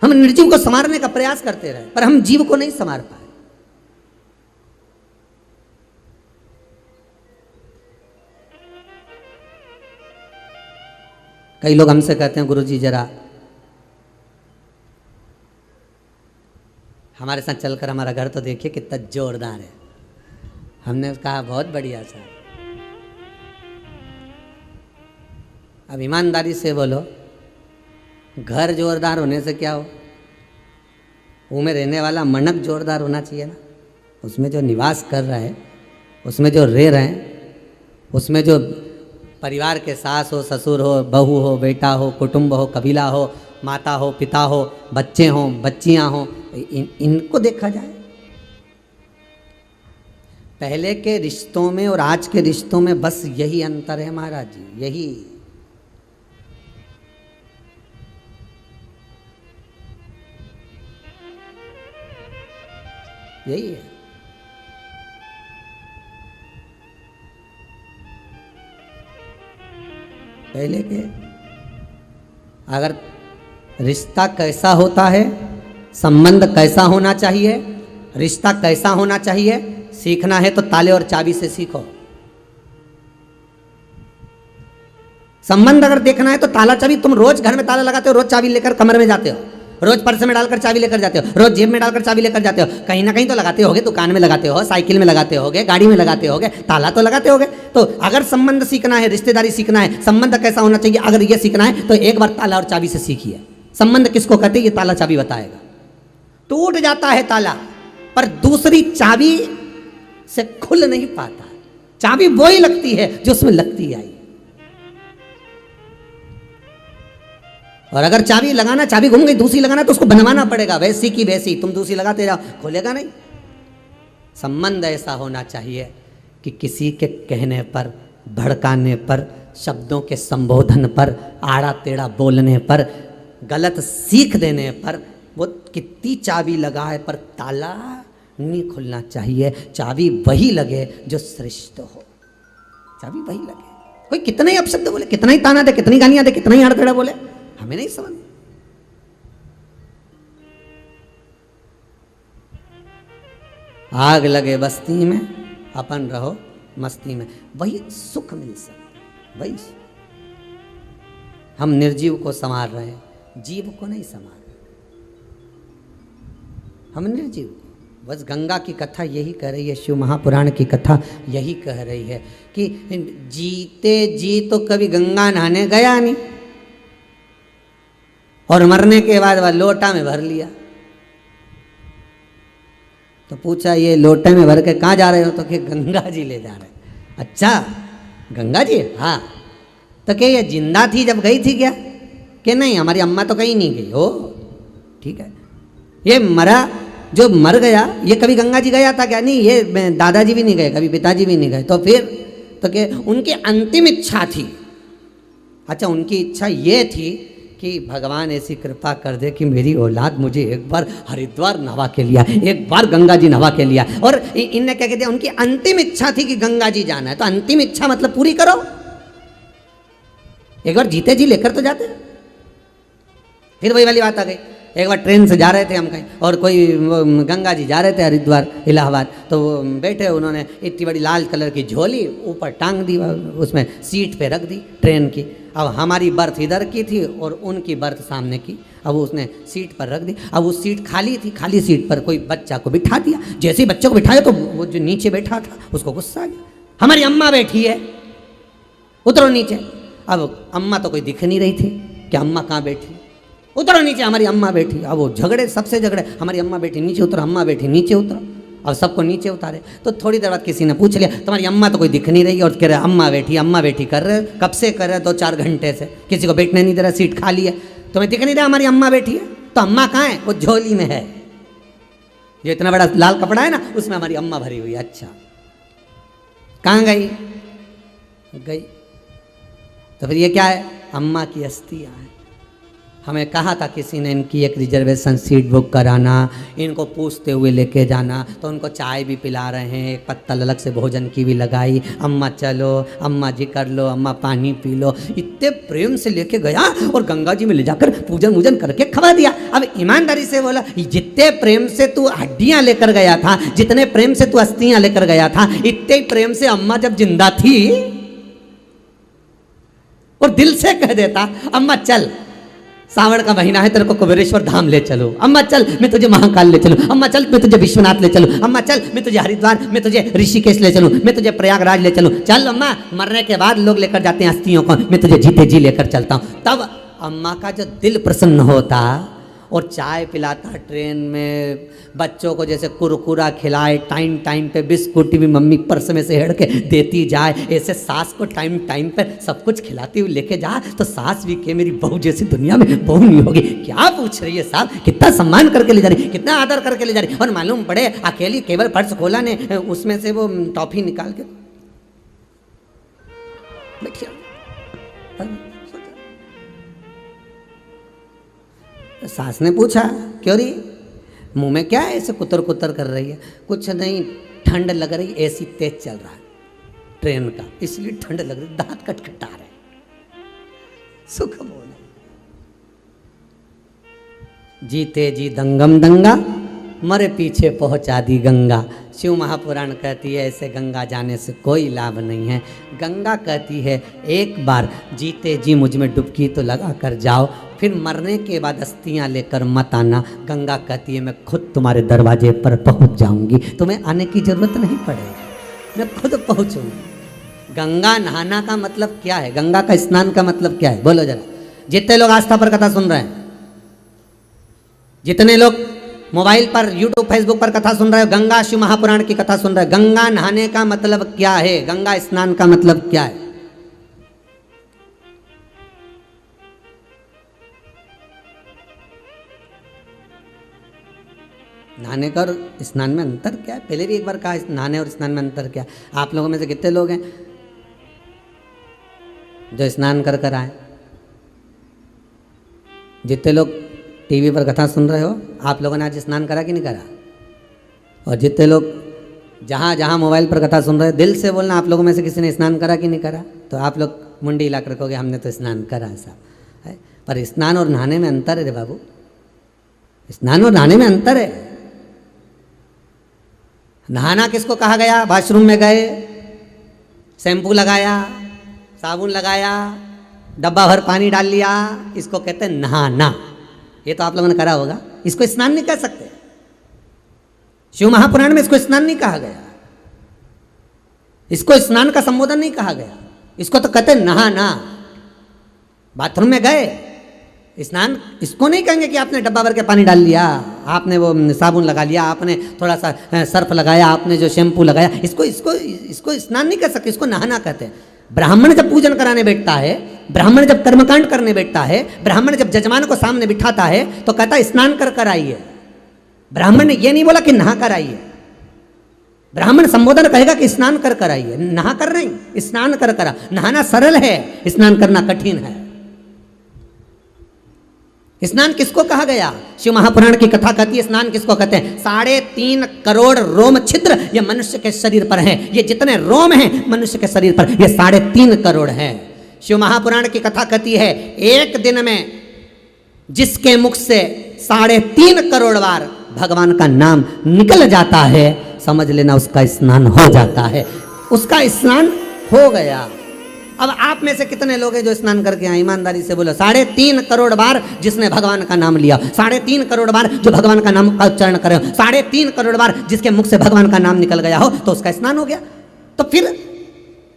हम निर्जीव को संवारने का प्रयास करते रहे, पर हम जीव को नहीं संवार पाए। कई लोग हमसे कहते हैं गुरुजी जरा हमारे साथ चलकर हमारा घर तो देखिए कितना जोरदार है। हमने कहा बहुत बढ़िया सा। अब ईमानदारी से बोलो, घर जोरदार होने से क्या हो, वो में रहने वाला मनक जोरदार होना चाहिए ना। उसमें जो निवास कर रहा है, उसमें जो रह रहे हैं, उसमें जो परिवार के सास हो, ससुर हो, बहू हो, बेटा हो, कुटुंब हो, कबीला हो, माता हो, पिता हो, बच्चे हों, बच्चियां हों, इनको देखा जाए। पहले के रिश्तों में और आज के रिश्तों में बस यही अंतर है महाराज जी, यही है। पहले के अगर रिश्ता कैसा होता है, संबंध कैसा होना चाहिए, रिश्ता कैसा होना चाहिए, सीखना है तो ताले और चाबी से सीखो। संबंध अगर देखना है तो ताला चाबी, तुम रोज घर में ताला लगाते हो, रोज चाबी लेकर कमरे में जाते हो, रोज पर्स में डालकर चाबी लेकर जाते हो, रोज जेब में डालकर चाबी लेकर जाते हो, कहीं ना कहीं तो लगाते होगे, दुकान में लगाते हो, साइकिल में लगाते होगे, गाड़ी में लगाते होगे, ताला तो लगाते होगे। तो अगर संबंध सीखना है, रिश्तेदारी सीखना है, संबंध कैसा होना चाहिए, अगर ये सीखना है तो एक बार ताला और चाबी से सीखिए। संबंध किसको कहते हैं, ये ताला चाबी बताएगा। टूट जाता है ताला पर दूसरी चाबी से खुल नहीं पाता, चाबी वो ही लगती है जो उसमें लगती आई। और अगर चाबी लगाना, चाबी घूम गई, दूसरी लगाना तो उसको बनवाना पड़ेगा, वैसी की वैसी, तुम दूसरी लगाते जाओ, खुलेगा नहीं। संबंध ऐसा होना चाहिए कि किसी के कहने पर, भड़काने पर, शब्दों के संबोधन पर, आड़ा टेढ़ा बोलने पर, गलत सीख देने पर वो कितनी चाबी लगाए पर ताला नहीं खुलना चाहिए। चाबी वही लगे जो श्रेष्ठ हो, चाबी वही लगे। कोई कितना ही अपशब्द बोले, कितना ही ताना दे, कितनी गालियां दे, कितना ही आड़ा टेढ़ा बोले, हमें नहीं समझ। आग लगे बस्ती में, अपन रहो मस्ती में, वही सुख मिल सकता, वही। हम निर्जीव को संवार रहे हैं, जीव को नहीं संवार रहे, हम निर्जीव को। बस गंगा की कथा यही कह रही है, शिव महापुराण की कथा यही कह रही है कि जीते जी तो कभी गंगा नहाने गया नहीं, और मरने के बाद वह लोटा में भर लिया। तो पूछा, ये लोटे में भर के कहाँ जा रहे हो? तो कि गंगा जी ले जा रहे। अच्छा गंगा जी? हाँ। तो क्या ये जिंदा थी जब गई थी क्या? कि नहीं, हमारी अम्मा तो कहीं नहीं गई। ओ ठीक है। ये मरा, जो मर गया, ये कभी गंगा जी गया था क्या? नहीं, ये दादाजी भी नहीं गए, कभी पिताजी भी नहीं गए। तो फिर तो क्या उनकी अंतिम इच्छा थी? अच्छा, उनकी इच्छा ये थी कि भगवान ऐसी कृपा कर दे कि मेरी औलाद मुझे एक बार हरिद्वार नहा के लिया, एक बार गंगा जी नहा के लिया। और इनने क्या कहते हैं, उनकी अंतिम इच्छा थी कि गंगा जी जाना है। तो अंतिम इच्छा मतलब पूरी करो, एक बार जीते जी लेकर तो जाते। फिर वही वाली बात आ गई, एक बार ट्रेन से जा रहे थे हम कहीं, और कोई गंगा जी जा रहे थे हरिद्वार इलाहाबाद, तो वो बैठे, उन्होंने इतनी बड़ी लाल कलर की झोली ऊपर टांग दी, उसमें सीट पे रख दी ट्रेन की। अब हमारी बर्थ इधर की थी और उनकी बर्थ सामने की, अब उसने सीट पर रख दी। अब वो सीट खाली थी, खाली सीट पर कोई बच्चा को बिठा दिया। जैसे ही बच्चे को बिठाया तो वो जो नीचे बैठा था उसको गुस्सा आ गया, हमारी अम्मा बैठी है, उतरो नीचे। अब अम्मा तो कोई दिख नहीं रही थी कि अम्मा कहाँ बैठी, उतरो नीचे, हमारी अम्मा बैठी। अब वो झगड़े, सबसे झगड़े, हमारी अम्मा बैठी नीचे उतरो, अम्मा बैठी नीचे उतरो। अब सबको नीचे उतारे। तो थोड़ी देर बाद किसी ने पूछ लिया, तुम्हारी अम्मा तो कोई दिख नहीं रही, और कह रहे अम्मा बैठी कर रहे, कब से कर रहे, 2-4 घंटे से, किसी को बैठने नहीं दे रहा, सीट खाली है, तुम्हें दिख नहीं रहा हमारी अम्मा बैठी है? तो अम्मा कहाँ है? वो झोली में है, जो इतना बड़ा लाल कपड़ा है ना, उसमें हमारी अम्मा भरी हुई है। अच्छा, कहाँ गई? तो फिर ये क्या है? अम्मा की अस्थियाँ हैं। हमें कहा था किसी ने इनकी एक रिजर्वेशन सीट बुक कराना, इनको पूछते हुए लेके जाना, तो उनको चाय भी पिला रहे हैं, एक पत्तल अलग से भोजन की भी लगाई, अम्मा चलो, अम्मा जी कर लो, अम्मा पानी पी लो, इतने प्रेम से लेके गया और गंगा जी में ले जाकर पूजन वूजन करके खवा दिया। अब ईमानदारी से बोला, जितने प्रेम से तू हड्डियाँ लेकर गया था, जितने प्रेम से तू अस्थियाँ लेकर गया था, इतने ही प्रेम से अम्मा जब जिंदा थी और दिल से कह देता, अम्मा चल, सावन का महीना है, तेरे को कुबेरेश्वर धाम ले चलो, अम्मा चल मैं तुझे महाकाल ले चलूं, अम्मा चल मैं तुझे विश्वनाथ ले चलूं, अम्मा चल मैं तुझे हरिद्वार, मैं तुझे ऋषिकेश ले चलूं, मैं तुझे प्रयागराज ले चलूं, चल अम्मा, मरने के बाद लोग लेकर जाते हैं अस्थियों को, मैं तुझे जीते जी लेकर चलता हूं। तब अम्मा का जो दिल प्रसन्न होता, और चाय पिलाता ट्रेन में, बच्चों को जैसे कुरकुरा खिलाए, टाइम टाइम पे बिस्कुट भी मम्मी पर्स में से हेड़ के देती जाए, ऐसे सास को टाइम टाइम पे सब कुछ खिलाती हुई लेके जा, तो सास भी के मेरी बहू जैसी दुनिया में बहू नहीं होगी। क्या पूछ रही है साहब, कितना सम्मान करके ले जा रही, कितना आदर करके ले जा रही। और मालूम पड़े अकेली केवल पर्स खोला ने, उसमें से वो टॉफी निकाल के सास ने पूछा, क्यों रही, मुंह में क्या है, ऐसे कुतर कुतर कर रही है। कुछ नहीं, ठंड लग रही, एसी तेज चल रहा है ट्रेन का, इसलिए ठंड लग रही, दांत कटकटा रहे, सुख बोले। जीते जी दंगम दंगा, मरे पीछे पहुंचा दी गंगा। शिव महापुराण कहती है ऐसे गंगा जाने से कोई लाभ नहीं है। गंगा कहती है एक बार जीते जी मुझ में डुबकी तो लगा कर जाओ, फिर मरने के बाद अस्थियां लेकर मत आना। गंगा कहती है मैं खुद तुम्हारे दरवाजे पर पहुंच जाऊंगी, तुम्हें आने की जरूरत नहीं पड़ेगी, मैं खुद पहुंचूंगी। गंगा नहाना का मतलब क्या है, गंगा का स्नान का मतलब क्या है, बोलो जरा। जितने लोग आस्था पर कथा सुन रहे हैं, जितने लोग मोबाइल पर यूट्यूब फेसबुक पर कथा सुन रहे हो, गंगा शिव महापुराण की कथा सुन रहे हो, गंगा नहाने का मतलब क्या है, गंगा स्नान का मतलब क्या है? नहाने का और स्नान में अंतर क्या है? पहले भी एक बार कहा नहाने और स्नान में अंतर क्या है। आप लोगों में से कितने लोग हैं जो स्नान कर कर आए? जितने लोग टीवी पर कथा सुन रहे हो, आप लोगों ने आज स्नान करा कि नहीं करा? और जितने लोग जहाँ जहाँ मोबाइल पर कथा सुन रहे हो, दिल से बोलना, आप लोगों में से किसी ने स्नान करा कि नहीं करा? तो आप लोग मुंडी हिला कर रखोगे हमने तो स्नान करा साहब है। पर स्नान और नहाने में अंतर है रे बाबू, स्नान और नहाने में अंतर है। नहाना किसको कहा गया? वॉशरूम में गए, शैम्पू लगाया, साबुन लगाया, डब्बा भर पानी डाल लिया, इसको कहते हैं नहाना। ये तो आप लोगों ने करा होगा। इसको स्नान नहीं कह सकते, शिव महापुराण में इसको स्नान नहीं कहा गया, इसको स्नान का संबोधन नहीं कहा गया, इसको तो कहते हैं नहाना। बाथरूम में गए, स्नान इसको नहीं कहेंगे कि आपने डब्बा भर के पानी डाल लिया, आपने वो साबुन लगा लिया, आपने थोड़ा सा सर्फ लगाया, आपने जो शैम्पू लगाया, इसको इसको इसको स्नान नहीं कर सकते, इसको नहाना कहते हैं। ब्राह्मण जब पूजन कराने बैठता है, ब्राह्मण जब कर्मकांड करने बैठता है, ब्राह्मण जब जजमान को सामने बिठाता है तो कहता है स्नान कर कर आइए। ब्राह्मण ने ये नहीं बोला कि नहा कर आइए, ब्राह्मण संबोधन कहेगा कि स्नान कर कर आइए, नहा कर नहीं, स्नान कर कर। नहाना सरल है, स्नान करना कठिन है। स्नान किसको कहा गया? शिव महापुराण की कथा कहती है स्नान किसको कहते हैं? 3.5 करोड़ रोम छिद्र ये मनुष्य के शरीर पर हैं। ये जितने रोम हैं मनुष्य के शरीर पर, ये 3.5 करोड़ हैं। शिव महापुराण की कथा कहती है एक दिन में जिसके मुख से 3.5 करोड़ बार भगवान का नाम निकल जाता है, समझ लेना उसका स्नान हो जाता है, उसका स्नान हो गया। अब आप में से कितने लोग हैं जो स्नान करके आए? ईमानदारी से बोलो। 3.5 करोड़ बार जिसने भगवान का नाम लिया, 3.5 करोड़ बार जो भगवान का नाम का उच्चारण करे, 3.5 करोड़ बार जिसके मुख से भगवान का नाम निकल गया हो, तो उसका स्नान हो गया। तो फिर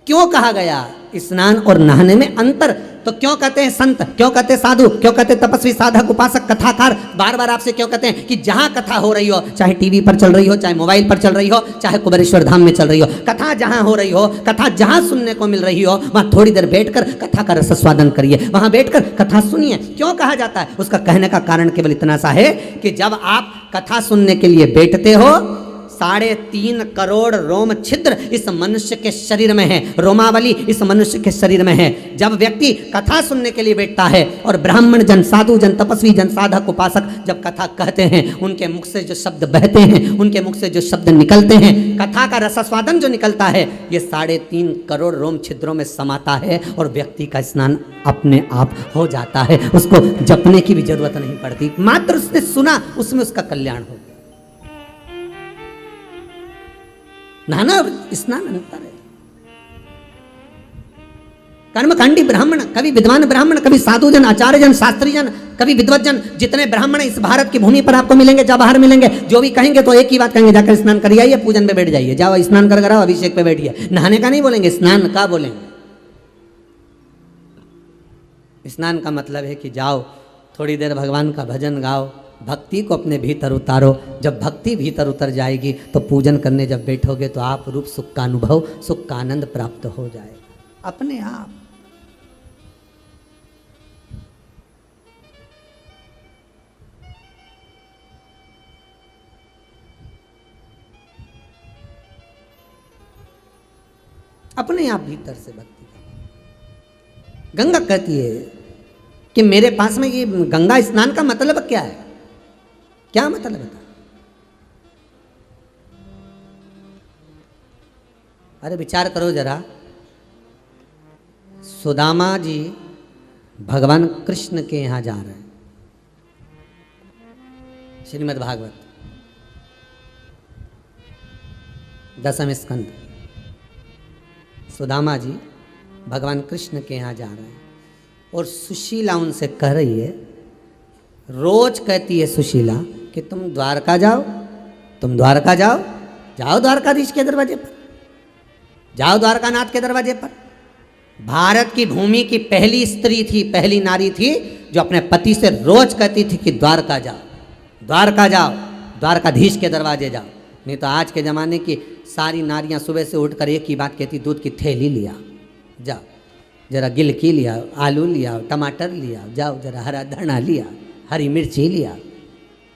क्यों कहा गया स्नान और नहाने में अंतर? तो क्यों कहते हैं संत, क्यों कहते हैं साधु, क्यों कहते हैं तपस्वी, साधक, उपासक, कथाकार? बार बार आपसे क्यों कहते हैं कि जहां कथा हो रही हो, चाहे टीवी पर चल रही हो, चाहे मोबाइल पर चल रही हो, चाहे कुबेरेश्वर धाम में चल रही हो, कथा जहां हो रही हो, कथा जहां सुनने को मिल रही हो, वहां थोड़ी देर बैठकर कथा का रसस्वादन करिए, वहां बैठकर कथा सुनिए। क्यों कहा जाता है? उसका कहने का कारण केवल इतना सा है कि जब आप कथा सुनने के लिए बैठते हो, 3.5 करोड़ रोम छिद्र इस मनुष्य के शरीर में है, रोमावली इस मनुष्य के शरीर में है। जब व्यक्ति कथा सुनने के लिए बैठता है और ब्राह्मण जन, साधु जन, तपस्वी जन, साधक, उपासक जब कथा कहते हैं, उनके मुख से जो शब्द बहते हैं, उनके मुख से जो शब्द निकलते हैं, कथा का रसस्वादन जो निकलता है, ये 3.5 करोड़ रोम छिद्रों में समाता है और व्यक्ति का स्नान अपने आप हो जाता है। उसको जपने की भी जरूरत नहीं पड़ती, मात्र उसने सुना, उसमें उसका कल्याण हो। नहाना और स्नान अंतर है। कर्मकांडी ब्राह्मण, कभी विद्वान ब्राह्मण, कभी साधु जन, आचार्य जन, शास्त्री जन, कभी विद्वत जन, जितने ब्राह्मण इस भारत की भूमि पर आपको मिलेंगे, जब बाहर मिलेंगे, जो भी कहेंगे तो एक ही बात कहेंगे, जाकर स्नान कर आइए, पूजन पे बैठ जाइए, जाओ स्नान कर आओ, अभिषेक पे बैठिए। नहाने का नहीं बोलेंगे, स्नान का बोलेंगे। स्नान का मतलब है कि जाओ थोड़ी देर भगवान का भजन गाओ, भक्ति को अपने भीतर उतारो। जब भक्ति भीतर उतर जाएगी तो पूजन करने जब बैठोगे तो आप रूप सुख का अनुभव, सुख का आनंद प्राप्त हो जाएगा अपने आप। अपने आप भीतर से भक्ति का। गंगा कहती है कि मेरे पास में ये गंगा स्नान का मतलब क्या है, क्या मतलब है? अरे विचार करो जरा, सुदामा जी भगवान कृष्ण के यहां जा रहे हैं, श्रीमद् भागवत 10वें स्कंद। सुदामा जी भगवान कृष्ण के यहाँ जा रहे हैं और सुशीला उनसे कह रही है, रोज कहती है सुशीला कि तुम द्वारका जाओ, तुम द्वारका जाओ, जाओ द्वारकाधीश के दरवाजे पर, जाओ द्वारकानाथ के दरवाजे पर। भारत की भूमि की पहली स्त्री थी, पहली नारी थी जो अपने पति से रोज कहती थी कि द्वारका जाओ, द्वारका जाओ, द्वारकाधीश के दरवाजे जाओ। नहीं तो आज के ज़माने की सारी नारियां सुबह से उठकर एक ही बात कहती, दूध की थैली लिया, जाओ जरा गिलकी लिया, आलू लिया, टमाटर लिया, जाओ जरा हरा धना लिया, हरी मिर्ची लिया।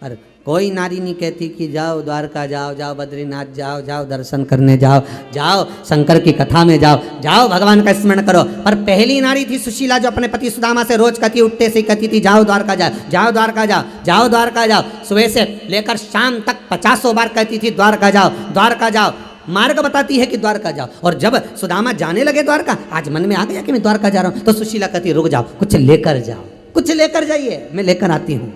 पर कोई नारी नहीं कहती कि जाओ द्वारका जाओ, जाओ बद्रीनाथ जाओ, जाओ दर्शन करने जाओ, जाओ शंकर की कथा में जाओ, जाओ भगवान का स्मरण करो। पर पहली नारी थी सुशीला जो अपने पति सुदामा से रोज कहती, उठते से कहती थी, जाओ द्वारका जाओ, जाओ द्वारका जाओ, जाओ द्वारका जाओ। सुबह से लेकर शाम तक 50 बार कहती थी द्वारका जाओ, द्वारका जाओ। मार्ग बताती है कि द्वारका जाओ। और जब सुदामा जाने लगे द्वारका, आज मन में आ गया कि मैं द्वारका जा रहा हूं, तो सुशीला कहती, रुक जाओ, कुछ लेकर जाओ, कुछ लेकर जाइए, मैं लेकर आती हूं।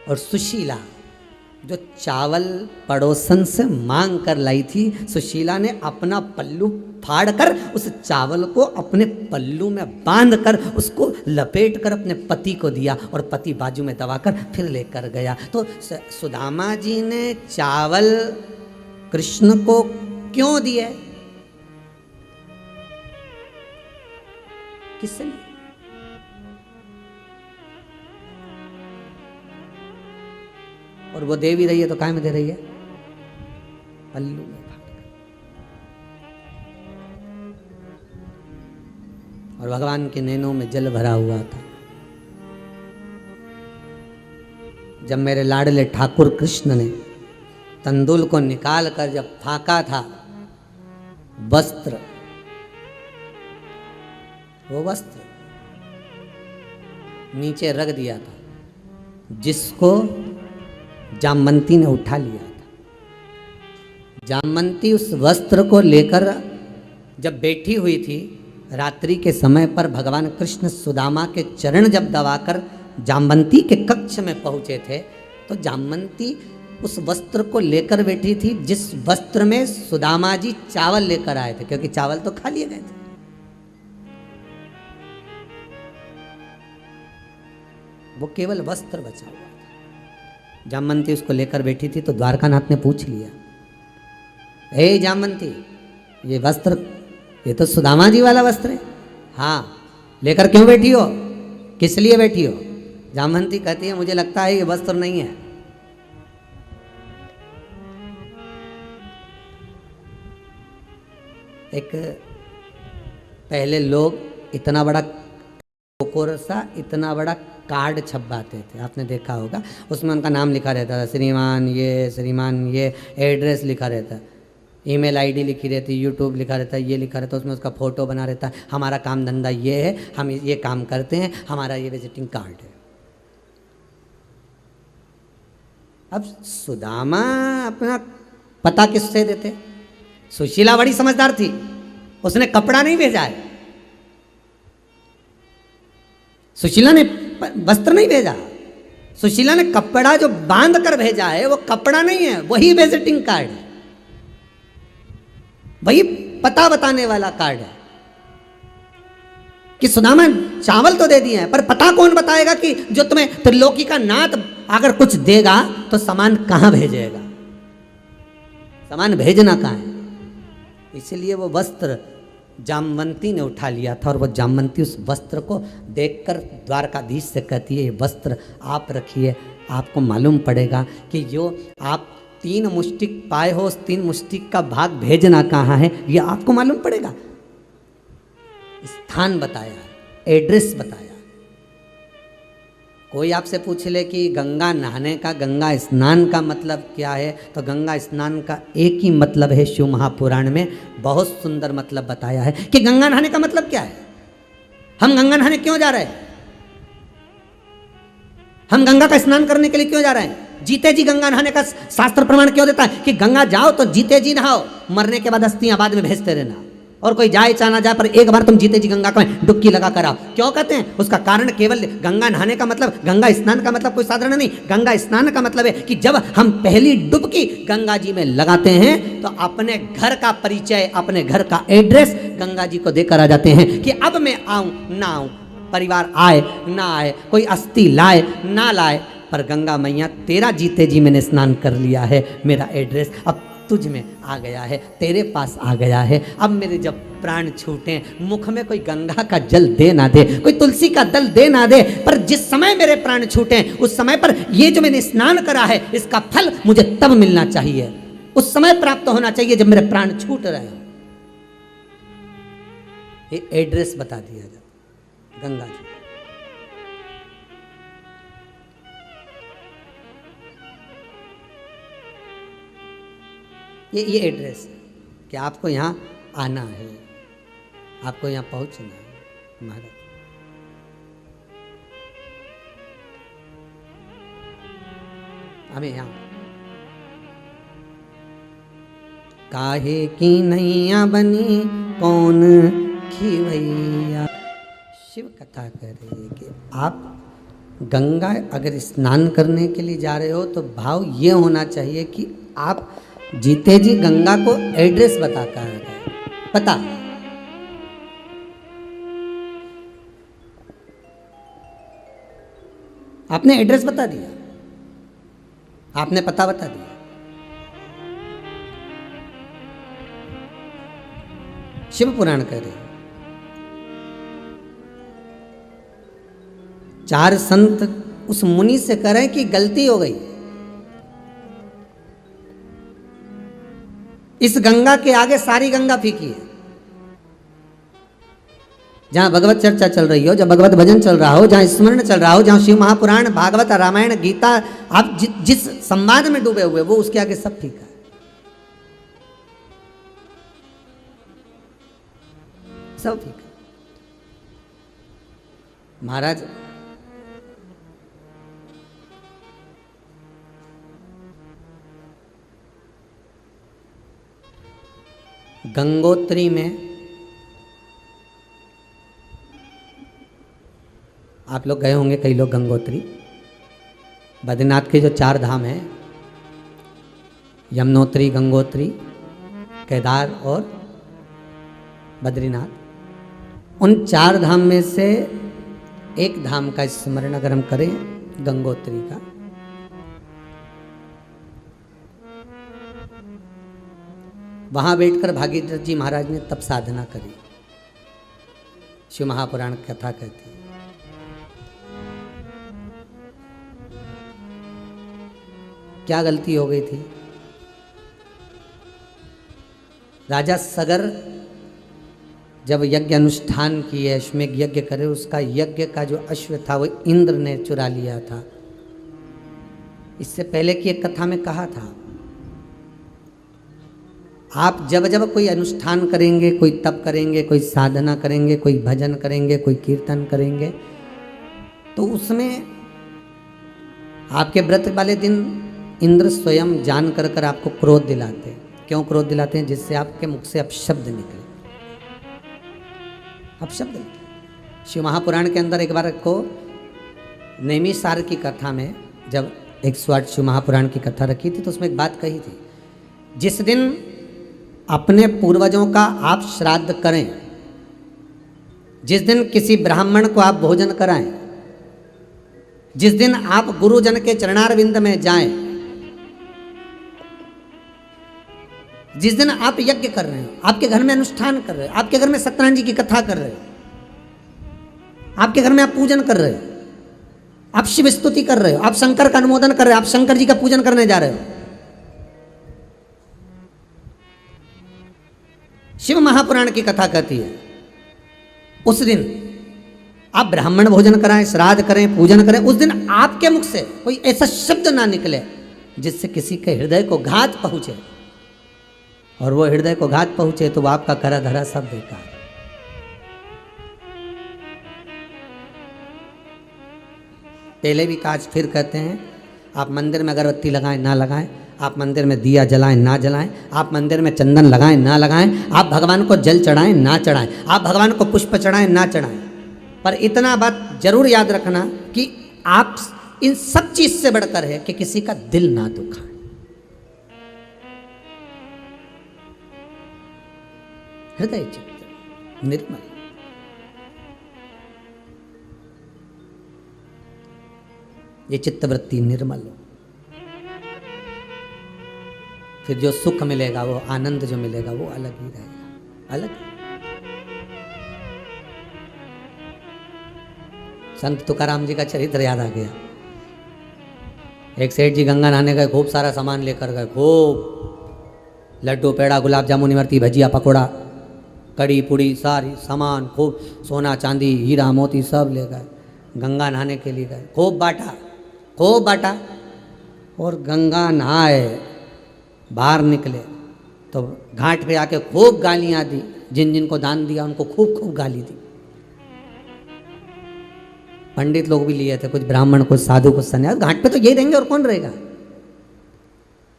और सुशीला जो चावल पड़ोसन से मांग कर लाई थी, सुशीला ने अपना पल्लू फाड़कर उस चावल को अपने पल्लू में बांधकर उसको लपेट कर अपने पति को दिया और पति बाजू में दबाकर फिर लेकर गया। तो सुदामा जी ने चावल कृष्ण को क्यों दिए, किससे लिए? और वो दे भी रही है तो काय में दे रही है, पल्लू में फाड़कर। और भगवान के नैनों में जल भरा हुआ था। जब मेरे लाडले ठाकुर कृष्ण ने तंदुल को निकाल कर जब फाका था, वस्त्र, वो वस्त्र नीचे रख दिया था, जिसको जामवंती ने उठा लिया था। जामवंती उस वस्त्र को लेकर जब बैठी हुई थी, रात्रि के समय पर भगवान कृष्ण सुदामा के चरण जब दबाकर जामवंती के कक्ष में पहुंचे थे, तो जामवंती उस वस्त्र को लेकर बैठी थी, जिस वस्त्र में सुदामा जी चावल लेकर आए थे, क्योंकि चावल तो खा लिए गए थे। वो केवल वस्त्र बचा हुआ था। जामवंती उसको लेकर बैठी थी, तो द्वारकानाथ ने पूछ लिया, हे जामवंती, ये वस्त्र, ये तो सुदामा जी वाला वस्त्र है। हाँ, लेकर क्यों बैठी हो, किस लिए बैठी हो? जामवंती कहती है, मुझे लगता है ये वस्त्र नहीं है। एक पहले लोग इतना बड़ा कोरसा, इतना बड़ा कार्ड छपवाते थे, आपने देखा होगा, उसमें उनका नाम लिखा रहता था, श्रीमान ये, एड्रेस लिखा रहता, ईमेल आईडी लिखी रहती, यूट्यूब लिखा रहता, ये लिखा रहता, उसमें उसका फ़ोटो बना रहता, हमारा काम धंधा ये है, हम ये काम करते हैं, हमारा ये विजिटिंग कार्ड है। अब सुदामा अपना पता किससे देते? सुशीला बड़ी समझदार थी, उसने कपड़ा नहीं भेजा है, सुशीला ने वस्त्र नहीं भेजा, सुशीला ने कपड़ा जो बांध कर भेजा है वो कपड़ा नहीं है, वही विजिटिंग कार्ड है, वही पता बताने वाला कार्ड है। कि सुदामा चावल तो दे दिए हैं, पर पता कौन बताएगा कि जो तुम्हें त्रिलोकी का नाथ अगर कुछ देगा तो सामान कहां भेजेगा, सामान भेजना कहां है? इसलिए वो वस्त्र जामवंती ने उठा लिया था और वो जामवंती उस वस्त्र को देखकर द्वारकाधीश से कहती है, ये वस्त्र आप रखिए, आपको मालूम पड़ेगा कि जो आप 3 मुष्टिक पाए हो उस 3 मुष्टिक का भाग भेजना कहाँ है, ये आपको मालूम पड़ेगा। स्थान बताया, एड्रेस बताया। कोई आपसे पूछ ले कि गंगा नहाने का, गंगा स्नान का मतलब क्या है, तो गंगा स्नान का एक ही मतलब है, शिव महापुराण में बहुत सुंदर मतलब बताया है कि गंगा नहाने का मतलब क्या है। हम गंगा नहाने क्यों जा रहे हैं, हम गंगा का स्नान करने के लिए क्यों जा रहे हैं। जीते जी गंगा नहाने का शास्त्र प्रमाण क्यों देता है कि गंगा जाओ तो जीते जी नहाओ, मरने के बाद अस्थियां बाद में भेजते रहना। और कोई जाए चाहे ना जाए पर एक बार तुम जीते जी गंगा में डुबकी लगा कर आओ। क्यों कहते हैं, उसका कारण केवल गंगा नहाने का मतलब, गंगा स्नान का मतलब कोई साधारण नहीं। गंगा स्नान का मतलब है कि जब हम पहली डुबकी गंगा जी में लगाते हैं तो अपने घर का परिचय, अपने घर का एड्रेस गंगा जी को देकर आ जाते हैं कि अब मैं आऊं ना आऊं, परिवार आए ना आए, कोई अस्थि लाए ना लाए, पर गंगा मैया तेरा जीते जी मैंने स्नान कर लिया है, मेरा एड्रेस अब तुझ में आ गया है, तेरे पास आ गया है। अब मेरे जब प्राण छूटे, मुख में कोई गंगा का जल दे ना दे, कोई तुलसी का दल दे ना दे, पर जिस समय मेरे प्राण छूटे उस समय पर ये जो मैंने स्नान करा है इसका फल मुझे तब मिलना चाहिए, उस समय प्राप्त होना चाहिए जब मेरे प्राण छूट रहे हो। ये एड्रेस बता दिया जाता गंगा जी। ये एड्रेस है कि आपको यहाँ आना है, आपको यहाँ पहुँचना है। महाराज हमें यहाँ काहे की नैया बनी कौन खिवैया, शिव कथा कर रही है कि आप गंगा अगर स्नान करने के लिए जा रहे हो तो भाव ये होना चाहिए कि आप जीते जी गंगा को एड्रेस बता कर पता, आपने एड्रेस बता दिया, आपने पता बता दिया। शिव पुराण कह रहे 4 संत उस मुनि से कह रहे हैं कि गलती हो गई, इस गंगा के आगे सारी गंगा फीकी है। जहां भगवत चर्चा चल रही हो, जहां भगवत भजन चल रहा हो, जहां स्मरण चल रहा हो, जहां शिव महापुराण, भागवत, रामायण, गीता, आप जिस संवाद में डूबे हुए वो उसके आगे सब फीका है, सब फीका। महाराज गंगोत्री में आप लोग गए होंगे, कई लोग गंगोत्री, बद्रीनाथ के जो 4 धाम हैं, यमुनोत्री, गंगोत्री, केदार और बद्रीनाथ, उन 4 धाम में से एक धाम का स्मरण अगर हम करें, गंगोत्री का, वहां बैठकर भागीरथ जी महाराज ने तप साधना करी। शिव महापुराण कथा कहती है क्या गलती हो गई थी। राजा सगर जब यज्ञ अनुष्ठान किए, अश्वमेघ यज्ञ करे, उसका यज्ञ का जो अश्व था वो इंद्र ने चुरा लिया था। इससे पहले की एक कथा में कहा था, आप जब जब कोई अनुष्ठान करेंगे, कोई तप करेंगे, कोई साधना करेंगे, कोई भजन करेंगे, कोई कीर्तन करेंगे, तो उसमें आपके व्रत वाले दिन इंद्र स्वयं जान कर कर आपको क्रोध दिलाते हैं। क्यों क्रोध दिलाते हैं? जिससे आपके मुख से अपशब्द निकले, अपशब्द निकले। शिव महापुराण के अंदर एक बार को नैमिषारण्य की कथा में जब 108 शिव महापुराण की कथा रखी थी तो उसमें एक बात कही थी, जिस दिन अपने पूर्वजों का आप श्राद्ध करें, जिस दिन किसी ब्राह्मण को आप भोजन कराएं, जिस दिन आप गुरुजन के चरणारविंद में जाएं, जिस दिन आप यज्ञ कर रहे हो, आपके घर में अनुष्ठान कर रहे हो, आपके घर में सत्यनारायण जी की कथा कर रहे हो, आपके घर में आप पूजन कर रहे हो, आप शिव स्तुति कर रहे हो, आप शंकर का अनुमोदन कर रहे हो, आप शंकर जी का पूजन करने जा रहे हो, शिव महापुराण की कथा कहती है, उस दिन आप ब्राह्मण भोजन कराएं, श्राद्ध करें, पूजन करें, उस दिन आपके मुख से कोई ऐसा शब्द ना निकले जिससे किसी के हृदय को घात पहुंचे, और वो हृदय को घात पहुंचे तो वो आपका करा धरा सब बेकार। पहले भी काज फिर कहते हैं, आप मंदिर में अगरबत्ती लगाएं ना लगाएं, आप मंदिर में दिया जलाएं ना जलाएं, आप मंदिर में चंदन लगाएं ना लगाएं, आप भगवान को जल चढ़ाएं ना चढ़ाएं, आप भगवान को पुष्प चढ़ाएं ना चढ़ाएं, पर इतना बात जरूर याद रखना कि आप इन सब चीज से बढ़कर है कि किसी का दिल ना दुखाएं। हृदय चित्त निर्मल, ये चित्तवृत्ति निर्मल हो, फिर जो सुख मिलेगा, वो आनंद जो मिलेगा वो अलग ही रहेगा, अलग। संत तुकाराम जी का चरित्र याद आ गया। एक सेठ जी गंगा नहाने गए, खूब सारा सामान लेकर गए, खूब लड्डू पेड़ा गुलाब जामुन इमरती भजिया पकौड़ा कड़ी पुड़ी सारी सामान, खूब सोना चांदी हीरा मोती सब ले गए, गंगा नहाने के लिए गए, खूब बांटा, खूब बांटा, और गंगा नहाए बाहर निकले तो घाट पे आके खूब गालियां दी, जिन जिन को दान दिया उनको खूब खूब गाली दी। पंडित लोग भी लिए थे, कुछ ब्राह्मण, कुछ साधु, कुछ सन्यासी, घाट पे तो यही रहेंगे और कौन रहेगा।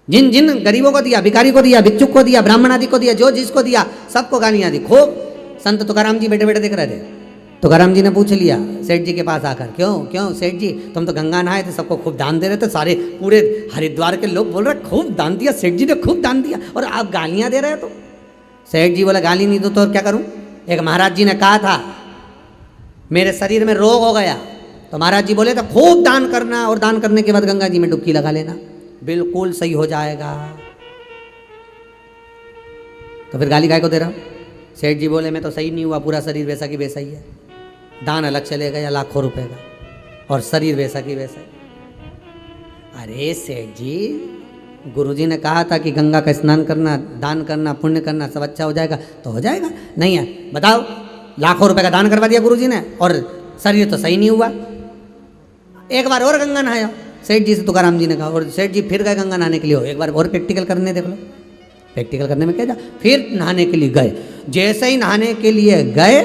जिन जिन गरीबों को दिया, भिखारी को दिया, भिक्षुक को दिया, ब्राह्मण आदि को दिया, जो जिसको दिया सबको गालियां दी खूब। संत तुकाराम जी बैठे बैठे देख रहे थे, तुकाराम जी ने पूछ लिया सेठ जी के पास आकर, क्यों क्यों सेठ जी, तुम तो गंगा नहाए थे, सबको खूब दान दे रहे थे, सारे पूरे हरिद्वार के लोग बोल रहे खूब दान दिया, सेठ जी ने खूब दान दिया, और आप गालियां दे रहे हो। तो सेठ जी बोले गाली नहीं दो तो क्या करूं, एक महाराज जी ने कहा था मेरे शरीर में रोग हो गया, तो महाराज जी बोले तो खूब दान करना, और दान करने के बाद गंगा जी में डुबकी लगा लेना, बिल्कुल सही हो जाएगा। तो फिर गाली काय को दे रहा हूं। सेठ जी बोले मैं तो सही नहीं हुआ, पूरा शरीर वैसा की वैसा ही है, दान अलग चले गया लाखों रुपए का, और शरीर वैसा की वैसा ही। अरे सेठ जी, गुरुजी ने कहा था कि गंगा का स्नान करना, दान करना, पुण्य करना, सब अच्छा हो जाएगा, तो हो जाएगा। नहीं है, बताओ, लाखों रुपए का दान करवा दिया गुरुजी ने और शरीर तो सही नहीं हुआ। एक बार और गंगा नहाया, सेठ जी से तुकाराम जी ने कहा, और सेठ जी फिर गए गंगा नहाने के लिए, एक बार और प्रैक्टिकल करने देख लो। प्रैक्टिकल करने में क्या था, फिर नहाने के लिए गए, जैसे ही नहाने के लिए गए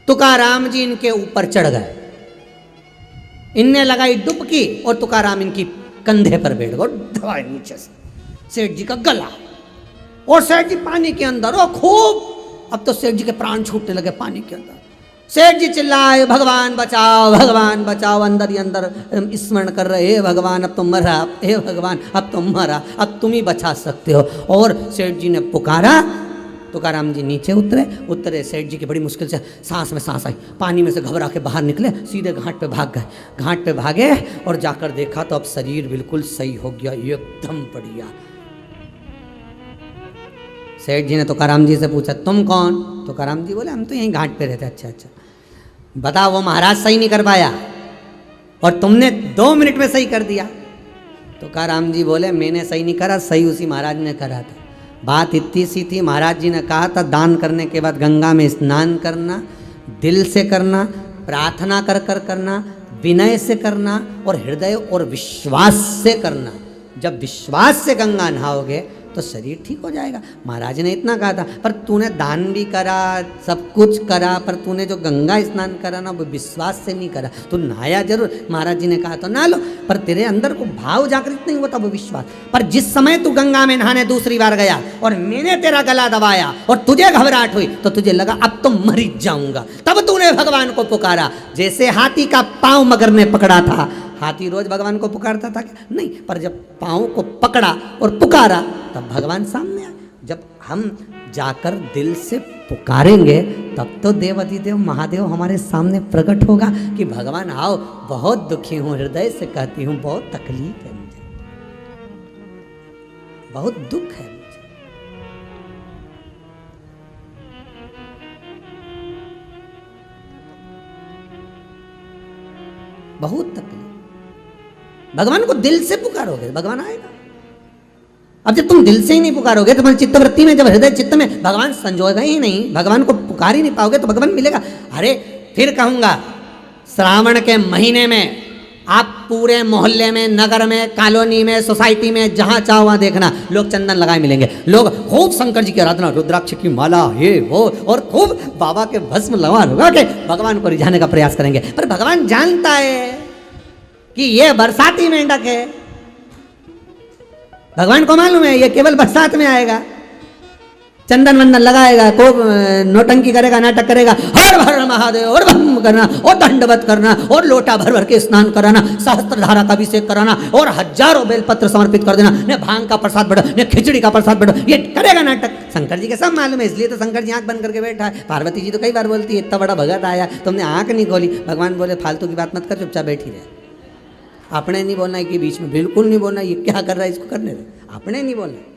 तुकाराम जी इनके ऊपर चढ़ गए, इनने लगाई डुबकी और तुकाराम इनकी कंधे पर बैठ गए, दबाए नीचे से सेठ जी का गला, और सेठ जी पानी के अंदर, और खूब, अब तो सेठ जी के प्राण छूटने लगे पानी के अंदर। सेठ जी चिल्लाए भगवान बचाओ, भगवान बचाओ, अंदर ही अंदर स्मरण कर रहे, हे भगवान अब तुम मरा, हे भगवान अब तुम मरा, अब तुम ही बचा सकते हो। और सेठ जी ने पुकारा, तुकाराम जी नीचे उतरे, सेठ जी की बड़ी मुश्किल से सांस में सांस आई, पानी में से घबरा के बाहर निकले, सीधे घाट पे भाग गए। घाट पे भागे और जाकर देखा तो अब शरीर बिल्कुल सही हो गया, एकदम बढ़िया। सेठ जी ने तुकाराम जी से पूछा तुम कौन? तुकाराम जी बोले हम तो यहीं घाट पे रहते। अच्छा अच्छा, बताओ वो महाराज सही नहीं कर पाया और तुमने 2 मिनट में सही कर दिया। तुकाराम जी बोले मैंने सही नहीं करा, सही उसी महाराज ने करा था। बात इतनी सी थी, महाराज जी ने कहा था दान करने के बाद गंगा में स्नान करना, दिल से करना, प्रार्थना कर कर करना, विनय से करना और हृदय और विश्वास से करना। जब विश्वास से गंगा नहाओगे तो शरीर ठीक हो जाएगा। महाराज ने इतना कहा था, पर तूने दान भी करा, सब कुछ करा, पर तूने जो गंगा स्नान करा ना वो विश्वास से नहीं करा। तू नहाया जरूर, महाराज जी ने कहा तो नहा लो, पर तेरे अंदर को भाव जागृत नहीं होता वो विश्वास। पर जिस समय तू गंगा में नहाने दूसरी बार गया और मैंने तेरा गला दबाया और तुझे घबराहट हुई तो तुझे लगा अब तो मर ही जाऊंगा, तब तूने भगवान को पुकारा। जैसे हाथी का पांव मगर ने पकड़ा था, हाथी रोज भगवान को पुकारता था क्या? नहीं, पर जब पांव को पकड़ा और पुकारा तब भगवान सामने आए। जब हम जाकर दिल से पुकारेंगे तब तो देवाधिदेव महादेव हमारे सामने प्रकट होगा कि भगवान आओ, बहुत दुखी हूँ, हृदय से कहती हूँ बहुत तकलीफ है मुझे, बहुत दुख है मुझे। बहुत तकलीफ। भगवान को दिल से पुकारोगे भगवान आएगा। अब जब तुम दिल से ही नहीं पुकारोगे, तुम्हारी चित्तवृत्ति में, जब हृदय चित्त में भगवान संजोएगा ही नहीं, भगवान को पुकार ही नहीं पाओगे तो भगवान मिलेगा। अरे फिर कहूंगा, श्रावण के महीने में आप पूरे मोहल्ले में, नगर में, कॉलोनी में, सोसाइटी में, जहां चाहो वहां देखना लोग चंदन लगाए मिलेंगे। लोग खूब शंकर जी की आराधना, रुद्राक्ष की माला, ये वो, और खूब बाबा के भस्म लगा के भगवान को रिझाने का प्रयास करेंगे। पर भगवान जानता है कि ये बरसाती मेंढक है। भगवान को मालूम है ये केवल बरसात में आएगा, चंदन वंदन लगाएगा, को नोटंकी करेगा, नाटक करेगा, हर हर महादेव और बम करना, और दंडवत करना, और लोटा भर भर के स्नान कराना, सहस्त्र धारा का अभिषेक कराना, और हजारों बेलपत्र समर्पित कर देना, ने भांग का प्रसाद बढ़ो, ने खिचड़ी का प्रसाद बढ़ो, ये करेगा नाटक। शंकर जी के सब मालूम है, इसलिए तो शंकर जी आंख बंद करके बैठा है। पार्वती जी तो कई बार बोलती है इतना बड़ा भगत आया तुमने आंख नहीं खोली। भगवान बोले फालतू की बात मत कर, चुपचाप बैठी रहे। आपने नहीं बोलना है कि बीच में, बिल्कुल नहीं बोलना, ये क्या कर रहा है इसको करने दे, आपने नहीं बोलना।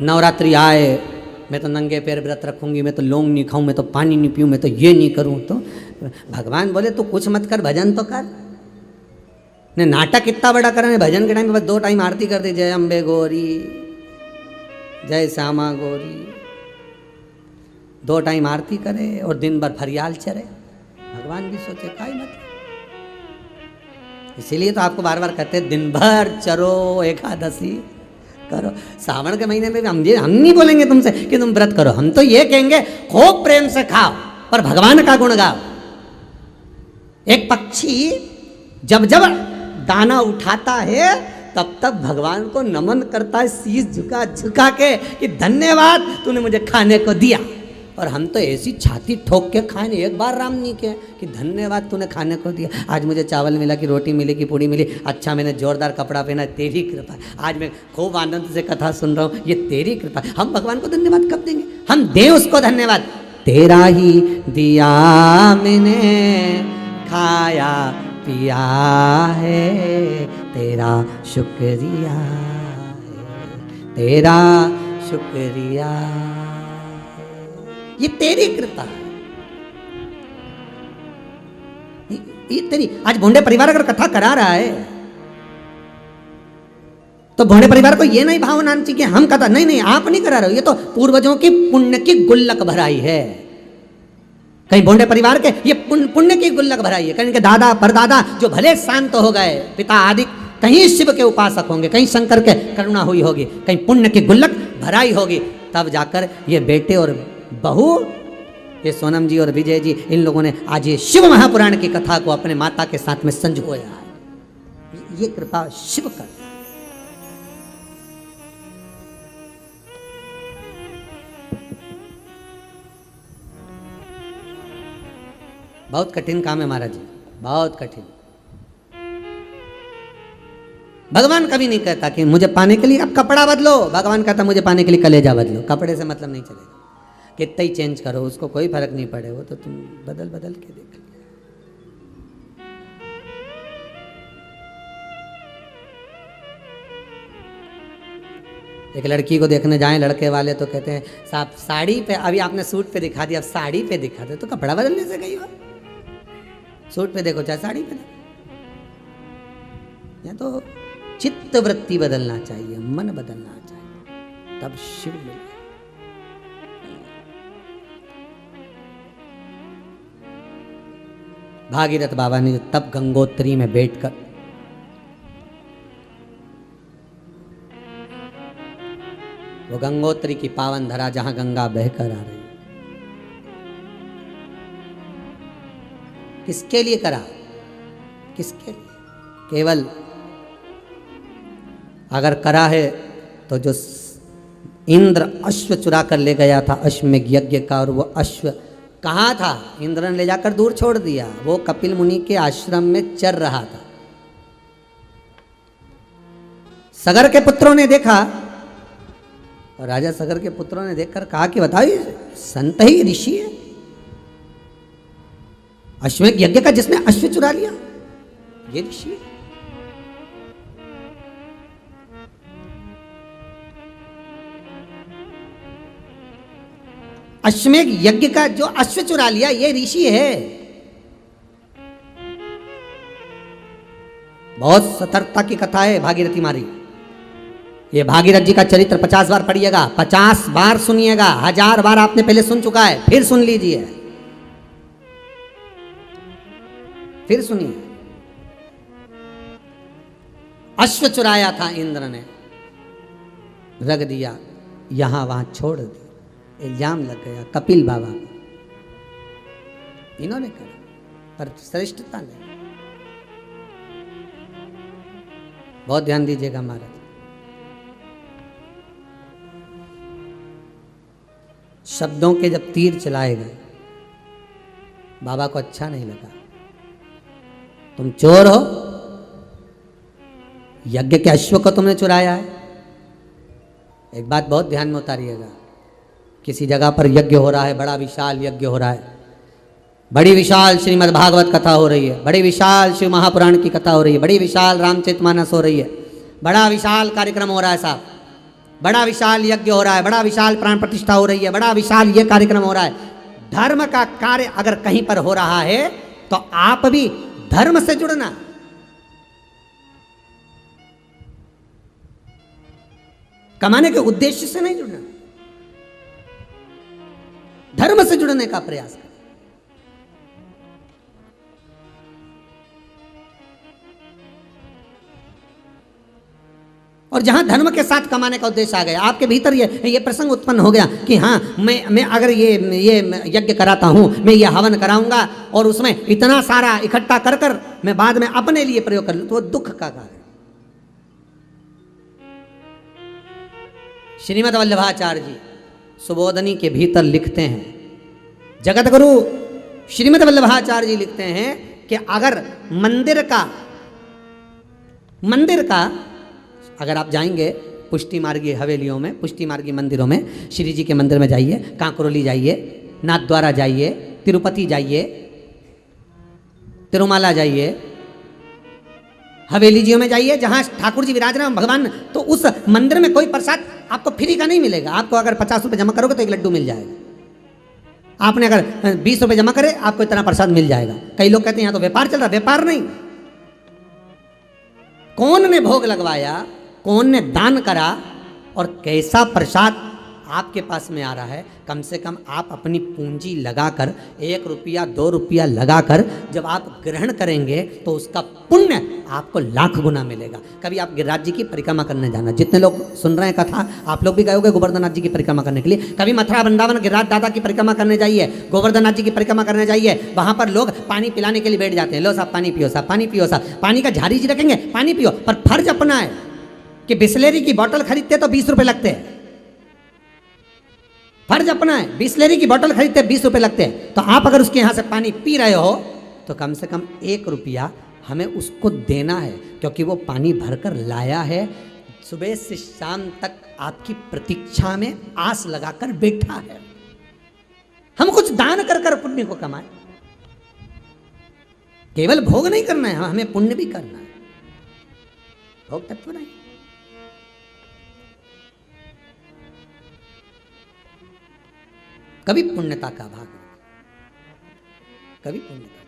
नवरात्रि आए, मैं तो नंगे पैर व्रत रखूंगी, मैं तो लौंग नहीं खाऊं, मैं तो पानी नहीं पीऊं, मैं तो ये नहीं करूं। तो भगवान बोले तू कुछ मत कर, भजन तो कर। ने नाटक इतना बड़ा करा, भजन के टाइम में बस 2 टाइम आरती कर दी, जय अम्बे गौरी, जय श्यामा गौरी, 2 टाइम आरती करे और दिन भर फरियाल चरे। भगवान भी सोचे काई मत। इसीलिए तो आपको बार बार कहते हैं दिन भर चरो, एकादशी करो। सावन के महीने में हम नहीं बोलेंगे तुमसे कि तुम व्रत करो, हम तो ये कहेंगे खूब प्रेम से खाओ पर भगवान का गुण गाओ। एक पक्षी जब जब दाना उठाता है तब तब भगवान को नमन करता है, शीश झुका झुका के कि धन्यवाद तूने मुझे खाने को दिया। और हम तो ऐसी छाती ठोक के खाए नहीं, एक बार राम नहीं किया कि धन्यवाद तूने खाने को दिया। आज मुझे चावल मिला कि रोटी मिली कि पूड़ी मिली, अच्छा मैंने जोरदार कपड़ा पहना, तेरी कृपा। आज मैं खूब आनंद से कथा सुन रहा हूँ, ये तेरी कृपा। हम भगवान को धन्यवाद कब देंगे? हम दें उसको धन्यवाद। तेरा ही दिया मैंने खाया पिया है, तेरा शुक्रिया है, तेरा शुक्रिया, ये तेरी कृपा है, ये तेरी। आज भोंडे परिवार अगर कथा करा रहा है तो भोंडे परिवार को ये नहीं भावना चाहिए कि हम कथा, नहीं नहीं आप नहीं करा रहे हो, ये तो पूर्वजों की पुण्य की गुल्लक भराई है। कहीं भोंडे परिवार के ये पुण्य की गुल्लक भराई है, कहीं के दादा परदादा जो भले शांत हो गए, पिता आदि कहीं शिव के उपासक होंगे, कहीं शंकर के करुणा हुई होगी, कहीं पुण्य की गुल्लक भराई होगी, तब जाकर ये बेटे और बहू, ये सोनम जी और विजय जी, इन लोगों ने आज ये शिव महापुराण की कथा को अपने माता के साथ में संजोया है। ये कृपा शिव कर। बहुत कठिन काम है महाराज जी, बहुत कठिन। भगवान कभी नहीं कहता कि मुझे पाने के लिए अब कपड़ा बदलो, भगवान कहता मुझे पाने के लिए कलेजा बदलो। कपड़े से मतलब नहीं चलेगा, कितना ही चेंज करो उसको कोई फर्क नहीं पड़े, वो तो तुम बदल बदल के देख। एक लड़की को देखने जाएं लड़के वाले तो कहते हैं साहब साड़ी पे, अभी आपने सूट पे दिखा दिया, अब साड़ी पे दिखा दे, तो कपड़ा बदलने से गई हो। सूट पे देखो चाहे साड़ी पे देखो, या तो चित्त वृत्ति बदलना चाहिए, मन बदलना चाहिए, तब शिव मिले। भागीरथ बाबा ने तब गंगोत्री में बैठकर वो गंगोत्री की पावन धरा जहां गंगा बहकर आ रही, किसके लिए करा? किसके लिए? केवल अगर करा है तो जो इंद्र अश्व चुरा कर ले गया था अश्वमेघ यज्ञ का, और वो अश्व कहाँ था? इंद्र ने ले जाकर दूर छोड़ दिया, वो कपिल मुनि के आश्रम में चर रहा था। सगर के पुत्रों ने देखा, और राजा सगर के पुत्रों ने देखकर कहा कि बताओ ये संत ही ऋषि है, अश्वमेघ यज्ञ का जिसने अश्व चुरा लिया, ये ऋषि है। अश्वमेघ यज्ञ का जो अश्व चुरा लिया ये ऋषि है। बहुत सतर्कता की कथा है भागीरथी मारी। ये भागीरथ जी का चरित्र 50 बार पढ़िएगा, 50 बार सुनिएगा, 1000 बार आपने पहले सुन चुका है, फिर सुन लीजिए, फिर सुनिए। अश्व चुराया था इंद्र ने, रख दिया, यहां वहां छोड़ दिया, इल्जाम लग गया कपिल बाबा को, इन्होंने कहा, पर श्रेष्ठता नहीं। बहुत ध्यान दीजिएगा महाराज, शब्दों के जब तीर चलाए गए, बाबा को अच्छा नहीं लगा। तुम चोर हो, यज्ञ के अश्व को तुमने चुराया है। एक बात बहुत ध्यान में उतारिएगा, किसी जगह पर यज्ञ हो रहा है, बड़ा विशाल यज्ञ हो रहा है, बड़ी विशाल श्रीमद् भागवत कथा हो रही है, बड़ी विशाल शिव महापुराण की कथा हो रही है, बड़ी विशाल रामचरितमानस हो रही है, बड़ा विशाल कार्यक्रम हो रहा है साहब, बड़ा विशाल यज्ञ हो रहा है, बड़ा विशाल प्राण प्रतिष्ठा हो रही है, बड़ा विशाल ये कार्यक्रम हो रहा है। धर्म का कार्य अगर कहीं पर हो रहा है तो आप भी धर्म से जुड़ना, कमाने के उद्देश्य से नहीं जुड़ना, धर्म से जुड़ने का प्रयास करें। और जहां धर्म के साथ कमाने का उद्देश्य आ गया, आपके भीतर ये प्रसंग उत्पन्न हो गया कि हाँ मैं अगर ये यज्ञ कराता हूं, मैं ये हवन कराऊंगा और उसमें इतना सारा इकट्ठा कर कर मैं बाद में अपने लिए प्रयोग कर लूं, तो वो दुख का कारण। श्रीमद् वल्लभाचार्य जी सुबोधनी के भीतर लिखते हैं, जगत गुरु श्रीमद् वल्लभाचार्य जी लिखते हैं कि अगर मंदिर का अगर आप जाएंगे पुष्टि मार्गी हवेलियों में, पुष्टि मार्गी मंदिरों में, श्री जी के मंदिर में जाइए, कांकरोली जाइए, नाथद्वारा जाइए, तिरुपति जाइए, तिरुमाला जाइए, हवेली जियों में जाइए जहां ठाकुर जी विराज रहे हैं भगवान, तो उस मंदिर में कोई प्रसाद आपको फ्री का नहीं मिलेगा। आपको अगर 50 रुपये जमा करोगे तो एक लड्डू मिल जाएगा। आपने अगर 20 रुपये जमा करे आपको इतना प्रसाद मिल जाएगा। कई लोग कहते हैं यहाँ तो व्यापार चल रहा, व्यापार नहीं। कौन ने भोग लगवाया, कौन ने दान करा और कैसा प्रसाद आपके पास में आ रहा है, कम से कम आप अपनी पूंजी लगाकर 1 रुपया 2 रुपया लगाकर जब आप ग्रहण करेंगे तो उसका पुण्य आपको लाख गुना मिलेगा। कभी आप गिरिराज जी की परिक्रमा करने जाना, जितने लोग सुन रहे हैं कथा, आप लोग भी गए होंगे गोवर्धन नाथ जी की परिक्रमा करने के लिए। कभी मथुरा वृंदावन गिरिराज दादा की परिक्रमा करने जाइए, गोवर्धन नाथ जी की परिक्रमा करने जाइए, वहां पर लोग पानी पिलाने के लिए बैठ जाते हैं, लो साहब पानी पियो, साहब पानी पियो, साहब पानी का झाड़ी जी रखेंगे, पानी पियो। पर फर्ज अपना है कि बिस्लेरी की बोतल खरीदते तो 20 रुपये लगते हैं, फर्ज अपना है, बिस्लेरी की बोतल खरीदते 20 रुपए लगते हैं, तो आप अगर उसके यहां से पानी पी रहे हो तो कम से कम 1 रुपया हमें उसको देना है, क्योंकि वो पानी भरकर लाया है, सुबह से शाम तक आपकी प्रतीक्षा में आस लगाकर बैठा है। हम कुछ दान कर कर पुण्य को कमाए, केवल भोग नहीं करना है, हमें पुण्य भी करना है, भोग तत्व नहीं। कभी पुण्यता का भाग, कभी पुण्यता।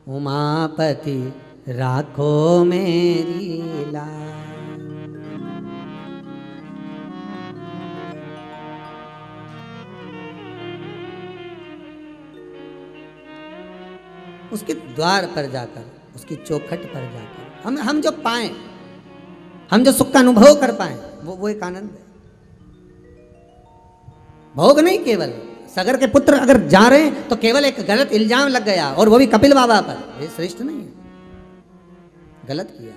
उमापति राखो मेरी लाज, उसके द्वार पर जाकर, उसकी चौखट पर जाकर हम जो पाएं, हम जो सुख का अनुभव कर पाएं, वो एक आनंद है। भोग नहीं, केवल सगर के पुत्र अगर जा रहे हैं तो केवल एक गलत इल्जाम लग गया, और वो भी कपिल बाबा पर, ये श्रेष्ठ नहीं है, गलत किया,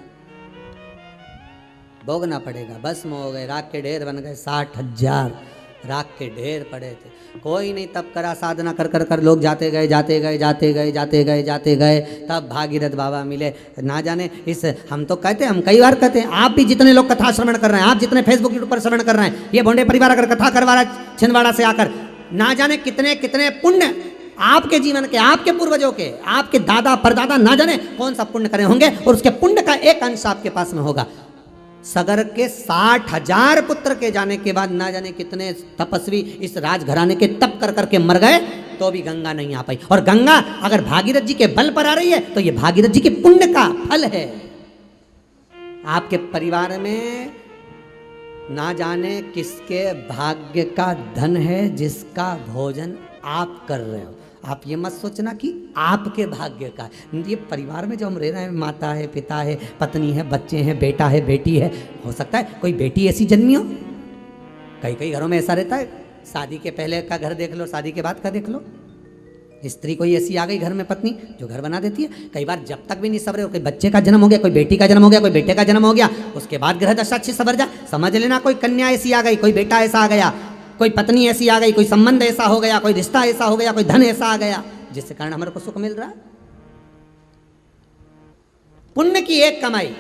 भोगना पड़ेगा। भस्म हो गए, राख के ढेर बन गए, 60,000 राख के ढेर पड़े थे, कोई नहीं तब करा, साधना कर कर कर लोग जाते गए जाते गए जाते गए जाते गए जाते गए, तब भागीरथ बाबा मिले। ना जाने इस, हम तो कहते हैं, हम कई बार कहते हैं, आप भी जितने लोग कथा श्रवण कर रहे हैं, आप जितने फेसबुक यूट्यूब पर श्रवण कर रहे हैं, ये भोंडे परिवार अगर कथा करवा रहा है छिंदवाड़ा से आकर, ना जाने कितने कितने पुण्य आपके जीवन के, आपके पूर्वजों के, आपके दादा परदादा, ना जाने कौन सा पुण्य करे होंगे, और उसके पुण्य का एक अंश आपके पास में होगा। सगर के 60,000 पुत्र के जाने के बाद ना जाने कितने तपस्वी इस राजघराने के तप कर करके मर गए, तो भी गंगा नहीं आ पाई। और गंगा अगर भागीरथ जी के बल पर आ रही है तो ये भागीरथ जी के पुण्य का फल है। आपके परिवार में ना जाने किसके भाग्य का धन है जिसका भोजन आप कर रहे हो। आप ये मत सोचना कि आपके भाग्य का, ये परिवार में जो हम रह रहे हैं, माता है, पिता है, पत्नी है, बच्चे हैं, बेटा है, बेटी है, हो सकता है कोई बेटी ऐसी जन्मी हो। कई कई घरों में ऐसा रहता है, शादी के पहले का घर देख लो, शादी के बाद का देख लो, स्त्री कोई ऐसी आ गई घर में पत्नी जो घर बना देती है। कई बार जब तक भी नहीं सवरे हो, कोई बच्चे का जन्म हो गया, कोई बेटी का जन्म हो गया, कोई बेटे का जन्म हो गया, उसके बाद ग्रह दशा अच्छी सवर जा, समझ लेना कोई कन्या ऐसी आ गई, कोई बेटा ऐसा आ गया, कोई पत्नी ऐसी आ गई, कोई संबंध ऐसा हो गया, कोई रिश्ता ऐसा हो गया, कोई धन ऐसा आ गया जिसके कारण हमारे को सुख मिल रहा है। पुण्य की एक कमाई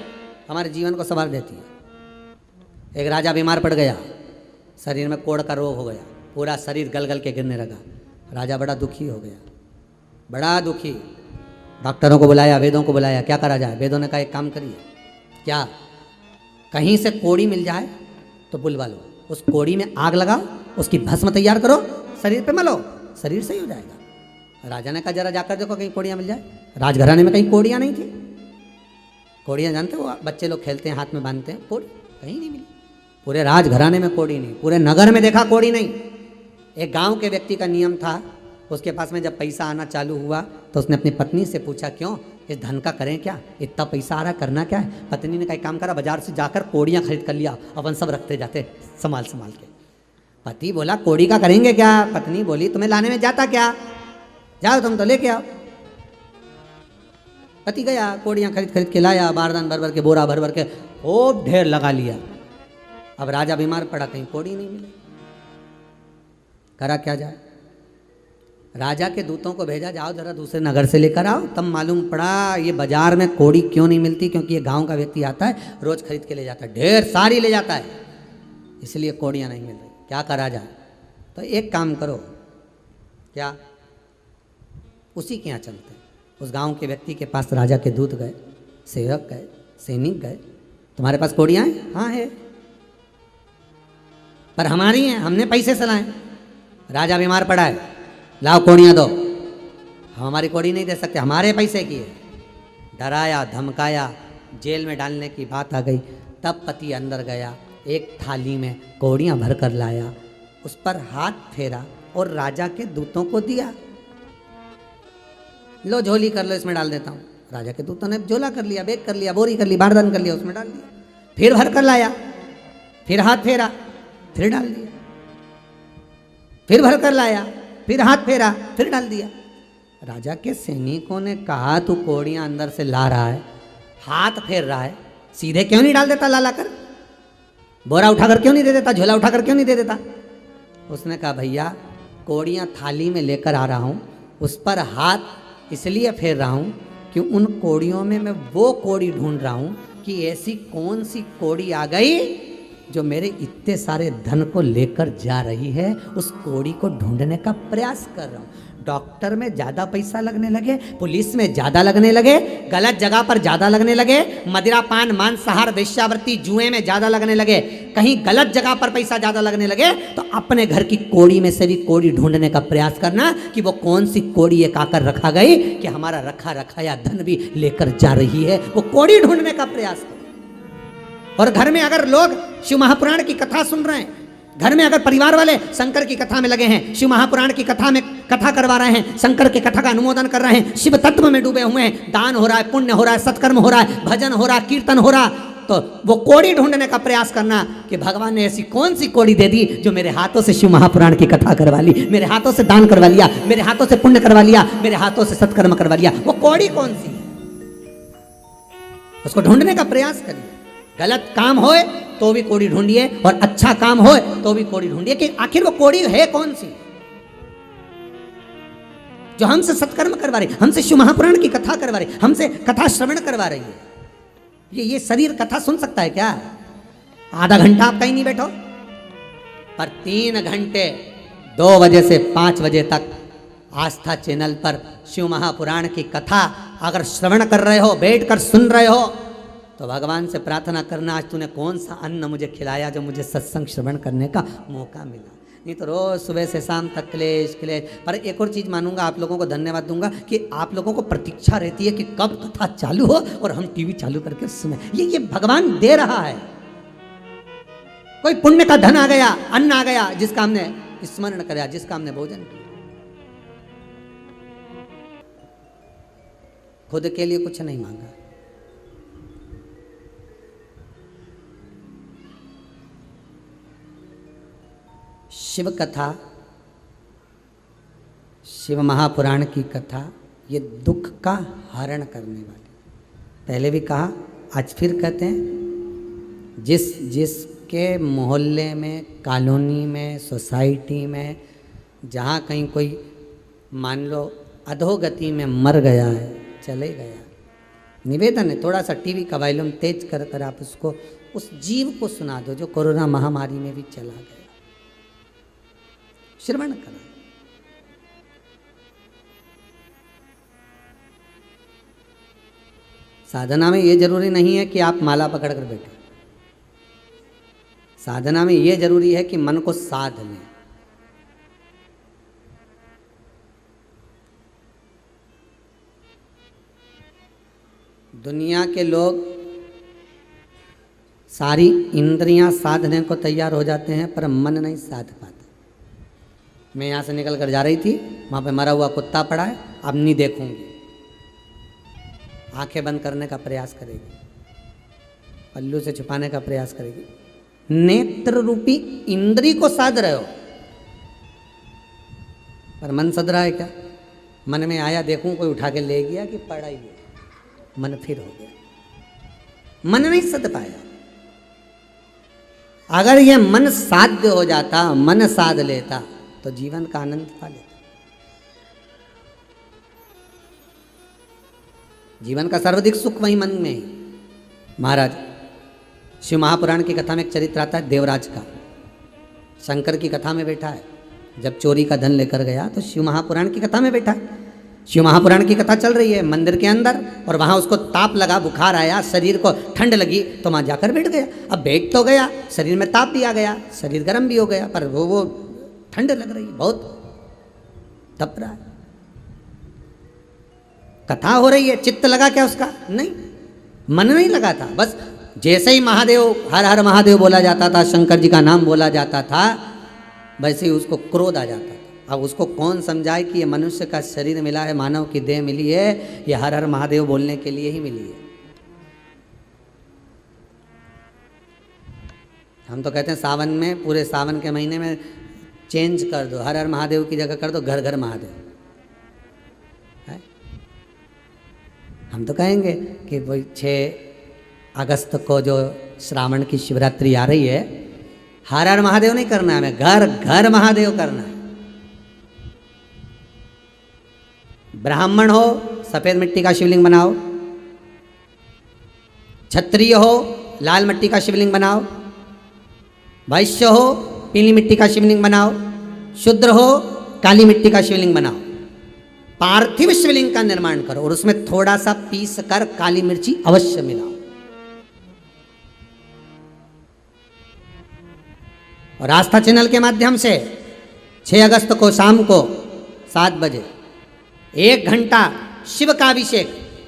हमारे जीवन को संवार देती है। एक राजा बीमार पड़ गया, शरीर में कोढ़ का रोग हो गया, पूरा शरीर गल गल के गिरने लगा। राजा बड़ा दुखी हो गया, बड़ा दुखी। डॉक्टरों को बुलाया, वेदों को बुलाया, क्या करा जाए। वेदों ने कहा एक काम करिए, क्या, कहीं से कोड़ी मिल जाए तो बुलवा लो, उस कोड़ी में आग लगाओ, उसकी भस्म तैयार करो, शरीर पे मलो, शरीर सही हो जाएगा। राजा ने कहा जरा जाकर देखो कहीं कोड़ियाँ मिल जाए। राजघराने में कहीं कोड़ियाँ नहीं थी। कोड़ियाँ जानते हो, बच्चे लोग खेलते हैं, हाथ में बांधते हैं, कोड़ी कहीं नहीं मिली। पूरे राजघराने में कोड़ी नहीं, पूरे नगर में देखा कोड़ी नहीं। एक गांव के व्यक्ति का नियम था, उसके पास में जब पैसा आना चालू हुआ तो उसने अपनी पत्नी से पूछा, क्यों, इस धन का करें क्या, इतना पैसा आ रहा है, करना क्या है। पत्नी ने कहा काम करा, बाजार से जाकर कोड़ियाँ खरीद कर लिया, अपन सब रखते जाते संभाल संभाल के। पति बोला कोड़ी का करेंगे क्या। पत्नी बोली तुम्हें लाने में जाता क्या, जाओ तुम तो लेके आओ। पति गया, कोड़ियाँ खरीद खरीद के लाया, बारदान भर भर के, बोरा भर भर के खूब ढेर लगा लिया। अब राजा बीमार पड़ा, कहीं कोड़ी नहीं मिली, करा क्या जाए। राजा के दूतों को भेजा, जाओ जरा दूसरे नगर से लेकर आओ। तब मालूम पड़ा ये बाजार में कोड़ी क्यों नहीं मिलती, क्योंकि ये गांव का व्यक्ति आता है, रोज खरीद के ले जाता है, ढेर सारी ले जाता है, इसलिए कोड़ियाँ नहीं मिल रही। क्या करा जाए। तो एक काम करो, क्या, उसी के यहाँ चलते हैं। उस गांव के व्यक्ति के पास राजा के दूत गए, सेवक गए, सैनिक गए, तुम्हारे पास कोड़ियाँ हैं। हाँ है, पर हमारी हैं, हमने पैसे से लाए। राजा बीमार पड़ा है, लाओ कोड़ियाँ दो। हम हमारी कोड़ी नहीं दे सकते, हमारे पैसे की है। डराया धमकाया, जेल में डालने की बात आ गई। तब पति अंदर गया, एक थाली में कोड़ियाँ भर कर लाया, उस पर हाथ फेरा और राजा के दूतों को दिया। लो झोली कर लो, इसमें डाल देता हूँ। राजा के दूतों ने झोला कर लिया, बैग कर लिया, बोरी कर ली, बारदान कर लिया, उसमें डाल दिया। फिर भर कर लाया, फिर हाथ फेरा, फिर डाल दिया, फिर भर कर लाया, फिर हाथ फेरा, फिर डाल दिया। राजा के सैनिकों ने कहा तू कोड़ियाँ अंदर से ला रहा है, हाथ फेर रहा है, सीधे क्यों नहीं डाल देता, ला कर बोरा उठाकर क्यों नहीं दे देता, झोला उठाकर क्यों नहीं दे देता। उसने कहा भैया कोड़ियाँ थाली में लेकर आ रहा हूँ, उस पर हाथ इसलिए फेर रहा हूँ कि उन कोड़ियों में मैं वो कोड़ी ढूंढ रहा हूँ कि ऐसी कौन सी कोड़ी आ गई जो मेरे इतने सारे धन को लेकर जा रही है। उस कोड़ी को ढूंढने का प्रयास कर रहा हूँ। डॉक्टर में ज़्यादा पैसा लगने लगे, पुलिस में ज़्यादा लगने लगे, गलत जगह पर ज़्यादा लगने लगे, मदिरा पान मांसाहार वेश्यावृत्ति जुए में ज़्यादा लगने लगे, कहीं गलत जगह पर पैसा ज़्यादा लगने लगे, तो अपने घर की कोड़ी में से भी कोड़ी ढूंढने का प्रयास करना कि वो कौन सी कोड़ी एक आकर रखा गई कि हमारा रखा रखाया धन भी लेकर जा रही है। वो कोड़ी ढूंढने का प्रयास करो। और घर में अगर लोग शिव महापुराण की कथा सुन रहे हैं, घर में अगर परिवार वाले शंकर की कथा में लगे हैं, शिव महापुराण की कथा में कथा करवा रहे हैं, शंकर के कथा का अनुमोदन कर रहे हैं, शिव तत्व में डूबे हुए हैं, दान हो रहा है, पुण्य हो रहा है, सत्कर्म हो रहा है, भजन हो रहा है, कीर्तन हो रहा, तो वो कोड़ी ढूंढने का प्रयास करना कि भगवान ने ऐसी कौन सी कोड़ी दे दी जो मेरे हाथों से शिव महापुराण की कथा करवा ली, मेरे हाथों से दान करवा लिया, मेरे हाथों से पुण्य करवा लिया, मेरे हाथों से सत्कर्म करवा लिया। वो कोड़ी कौन सी, उसको ढूंढने का प्रयास करिए। गलत काम होए तो भी कोड़ी ढूंढिए और अच्छा काम होए तो भी कोड़ी ढूंढिए कि आखिर वो कोड़ी है कौन सी जो हमसे सत्कर्म करवा रही, हमसे शिव महापुराण की कथा करवा रही, हमसे कथा श्रवण करवा रही है। ये शरीर कथा सुन सकता है क्या? आधा घंटा आप कहीं नहीं बैठो, पर 3 घंटे 2 बजे से 5 बजे तक आस्था चैनल पर शिव महापुराण की कथा अगर श्रवण कर रहे हो, बैठकर सुन रहे हो, तो भगवान से प्रार्थना करना आज तूने कौन सा अन्न मुझे खिलाया जो मुझे सत्संग श्रवण करने का मौका मिला। नहीं तो रोज सुबह से शाम तक क्लेश क्लेश। पर एक और चीज़ मानूंगा, आप लोगों को धन्यवाद दूंगा कि आप लोगों को प्रतीक्षा रहती है कि कब कथा चालू हो और हम टीवी चालू करके सुने। ये भगवान दे रहा है। कोई पुण्य का धन आ गया, अन्न आ गया, जिसका हमने स्मरण कराया, जिसका हमने भोजन किया। खुद के लिए कुछ नहीं मांगा। शिव कथा, शिव महापुराण की कथा, ये दुख का हरण करने वाली। पहले भी कहा, आज फिर कहते हैं, जिसके मोहल्ले में, कॉलोनी में, सोसाइटी में, जहाँ कहीं कोई मान लो अधोगति में मर गया है, चले गया, निवेदन है थोड़ा सा टीवी का वॉल्यूम तेज कर कर आप उसको, उस जीव को सुना दो जो कोरोना महामारी में भी चला गया, श्रवण करा। साधना में ये जरूरी नहीं है कि आप माला पकड़ कर बैठे। साधना में ये जरूरी है कि मन को साध लें। दुनिया के लोग सारी इंद्रियां साधने को तैयार हो जाते हैं पर मन नहीं साध पाते। मैं यहाँ से निकल कर जा रही थी, वहाँ पे मरा हुआ कुत्ता पड़ा है, अब नहीं देखूंगी, आंखें बंद करने का प्रयास करेगी, पल्लू से छुपाने का प्रयास करेगी। नेत्र रूपी इंद्री को साध रहे हो पर मन सध रहा है क्या? मन में आया देखूं, कोई उठा के ले गया कि पड़ा ही गया, मन फिर हो गया, मन नहीं सध पाया। अगर ये मन साध्य हो जाता, मन साध लेता तो जीवन का आनंद पा लेता। जीवन का सर्वाधिक सुख वही मन में है। महाराज शिव महापुराण की कथा में एक चरित्र आता है देवराज का। शंकर की कथा में बैठा है, जब चोरी का धन लेकर गया तो शिव महापुराण की कथा में बैठा है। शिव महापुराण की कथा चल रही है मंदिर के अंदर, और वहां उसको ताप लगा, बुखार आया, शरीर को ठंड लगी, तो वहां जाकर बैठ गया। अब बैठ तो गया, शरीर में ताप भी आ गया, शरीर गर्म भी हो गया, पर वो ठंड लग रही, बहुत तप रहा है। कथा हो रही है, चित्त लगा क्या उसका? नहीं, मन नहीं लगा था। बस जैसे ही महादेव हर हर महादेव बोला जाता था, शंकर जी का नाम बोला जाता था, वैसे ही उसको क्रोध आ जाता था। अब उसको कौन समझाए कि ये मनुष्य का शरीर मिला है, मानव की देह मिली है, ये हर हर महादेव बोलने के लिए ही मिली है। हम तो कहते हैं सावन में, पूरे सावन के महीने में चेंज कर दो, हर हर महादेव की जगह कर दो घर घर महादेव है? हम तो कहेंगे कि वही 6 अगस्त को जो श्रावण की शिवरात्रि आ रही है, हर हर महादेव नहीं करना है, हमें घर घर महादेव करना है। ब्राह्मण हो सफेद मिट्टी का शिवलिंग बनाओ, क्षत्रिय हो लाल मिट्टी का शिवलिंग बनाओ, वैश्य हो पीली मिट्टी का शिवलिंग बनाओ, शूद्र हो काली मिट्टी का शिवलिंग बनाओ। पार्थिव शिवलिंग का निर्माण करो और उसमें थोड़ा सा पीस कर काली मिर्ची अवश्य मिलाओ। और आस्था चैनल के माध्यम से 6 अगस्त को शाम को 7 बजे 1 घंटा शिव का अभिषेक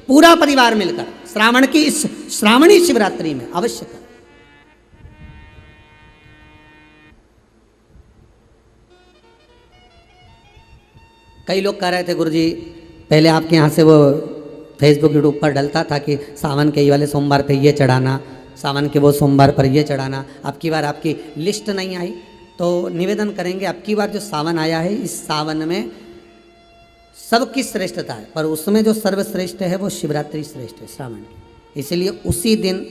पूरा परिवार मिलकर श्रावण की इस श्रावणी शिवरात्रि में अवश्य करें। कई लोग कह रहे थे गुरुजी, पहले आपके यहाँ से वो फेसबुक यूट्यूब पर डलता था कि सावन के ये वाले सोमवार पे ये चढ़ाना, सावन के वो सोमवार पर ये चढ़ाना। अब की बार आपकी लिस्ट नहीं आई, तो निवेदन करेंगे अब की बार जो सावन आया है, इस सावन में सबकी श्रेष्ठता है, पर उसमें जो सर्वश्रेष्ठ है वो शिवरात्रि श्रेष्ठ है श्रावण की। इसलिए उसी दिन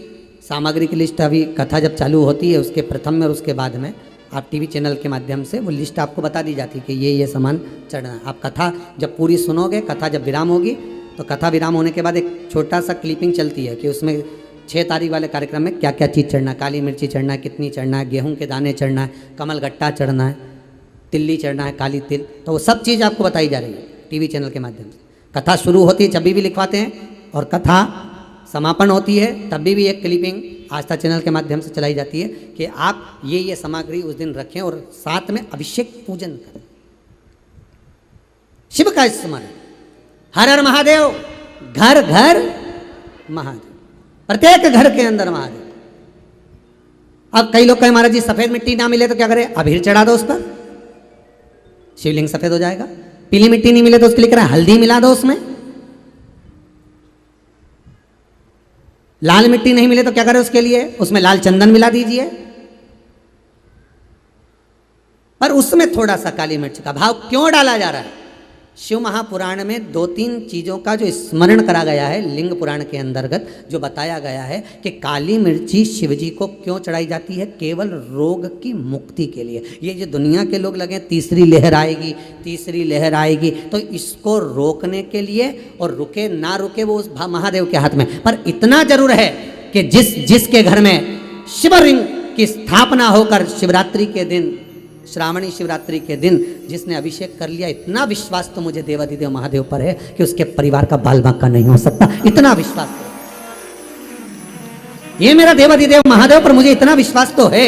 सामग्री की लिस्ट, अभी कथा जब चालू होती है उसके प्रथम में और उसके बाद में आप टीवी चैनल के माध्यम से वो लिस्ट आपको बता दी जाती है कि ये सामान चढ़ना है। आप कथा जब पूरी सुनोगे, कथा जब विराम होगी, तो कथा विराम होने के बाद एक छोटा सा क्लिपिंग चलती है कि उसमें 6 तारीख वाले कार्यक्रम में क्या क्या चीज़ चढ़ना है, काली मिर्ची चढ़ना है, कितनी चढ़ना है, गेहूं के दाने चढ़ना है, कमल गट्टा चढ़ना है, तिल्ली चढ़ना है, काली तिल, तो वो सब चीज़ आपको बताई जा रही है टीवी चैनल के माध्यम से। कथा शुरू होती है जब भी लिखवाते हैं, और कथा समापन होती है तब भी एक क्लिपिंग आस्था चैनल के माध्यम से चलाई जाती है कि आप ये सामग्री उस दिन रखें और साथ में अभिषेक पूजन करें, शिव का स्मरण। हर हर महादेव, घर घर महादेव, प्रत्येक घर के अंदर महादेव। अब कई लोग कहें महाराज जी सफेद मिट्टी ना मिले तो क्या करें? अबीर चढ़ा दो उस पर, शिवलिंग सफेद हो जाएगा। पीली मिट्टी नहीं मिले तो उसके लिए करें हल्दी मिला दो उसमें। लाल मिट्टी नहीं मिले तो क्या करें उसके लिए? उसमें लाल चंदन मिला दीजिए। पर उसमें थोड़ा सा काली मिर्च का भाव क्यों डाला जा रहा है? शिव महापुराण में 2-3 चीज़ों का जो स्मरण करा गया है, लिंग पुराण के अंतर्गत जो बताया गया है कि काली मिर्ची शिवजी को क्यों चढ़ाई जाती है? केवल रोग की मुक्ति के लिए। ये जो दुनिया के लोग लगे तीसरी लहर आएगी, तीसरी लहर आएगी, तो इसको रोकने के लिए, और रुके ना रुके वो उस महादेव के हाथ में। पर इतना जरूर है कि जिसके घर में शिवलिंग की स्थापना होकर शिवरात्रि के दिन, श्रावणी शिवरात्रि के दिन जिसने अभिषेक कर लिया, इतना विश्वास तो मुझे देवाधिदेव महादेव पर है कि उसके परिवार का बाल बांका नहीं हो सकता। इतना विश्वास है, ये मेरा देवाधिदेव महादेव पर मुझे इतना विश्वास तो है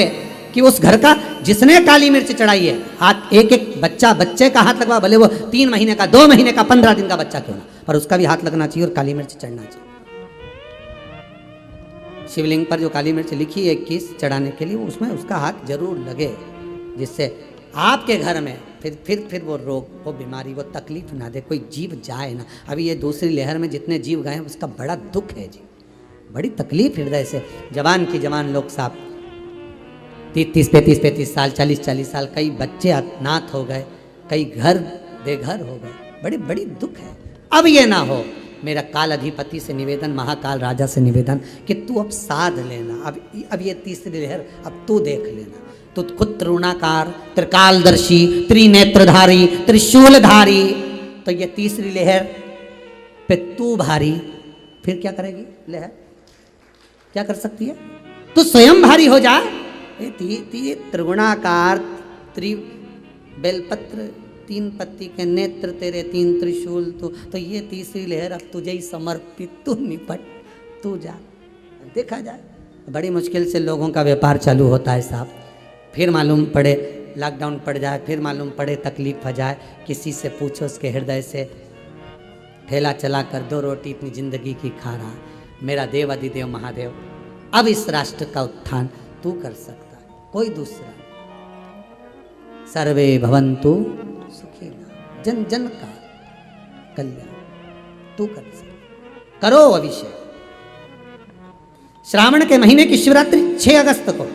कि उस घर का जिसने काली मिर्च चढ़ाई है, हाथ एक एक बच्चे का हाथ लगवा, भले वो 3 महीने का, 2 महीने का, 15 दिन का बच्चा क्यों ना, पर उसका भी हाथ लगना चाहिए और काली मिर्च चढ़ना चाहिए। शिवलिंग पर जो काली मिर्च लिखी है 21 चढ़ाने के लिए, उसमें उसका हाथ जरूर लगे, जिससे आपके घर में फिर वो रोग, वो बीमारी, वो तकलीफ ना दे, कोई जीव जाए ना। अभी ये दूसरी लहर में जितने जीव गए उसका बड़ा दुख है जी, बड़ी तकलीफ हृदय से। जवान की जवान लोग साहब 30-35 साल, 40 साल, कई बच्चे अनाथ हो गए, कई घर बेघर हो गए, बड़ी दुख है। अब ये ना हो। मेरा काल अधिपति से निवेदन, महाकाल राजा से निवेदन कि तू अब साध लेना। अब ये तीसरी लहर अब तू देख लेना। तो खुद त्रिगुणाकार, त्रिकालदर्शी, त्रिनेत्रधारी, त्रिशूलधारी, तो ये तीसरी लहर पे तू भारी, फिर क्या करेगी लहर? क्या कर सकती है? तू स्वयं भारी हो जा। त्रिगुणाकार, बेलपत्र, 3 पत्ती के नेत्र तेरे, 3 त्रिशूल, तो ये तीसरी लहर अब तुझे ही समर्पित। तू निपट, तू जा, देखा जाए। बड़ी मुश्किल से लोगों का व्यापार चालू होता है साहब, फिर मालूम पड़े लॉकडाउन पड़ जाए, फिर मालूम पड़े तकलीफ हो जाए। किसी से पूछो उसके हृदय से, ठेला चला कर 2 रोटी इतनी जिंदगी की खा रहा। मेरा देव अधिदेव महादेव, अब इस राष्ट्र का उत्थान तू कर सकता है, कोई दूसरा। सर्वे भवन्तु सुखिनः, जन जन का कल्याण तू कर सकता। करो अभिषेक। श्रावण के महीने की शिवरात्रि 6 अगस्त को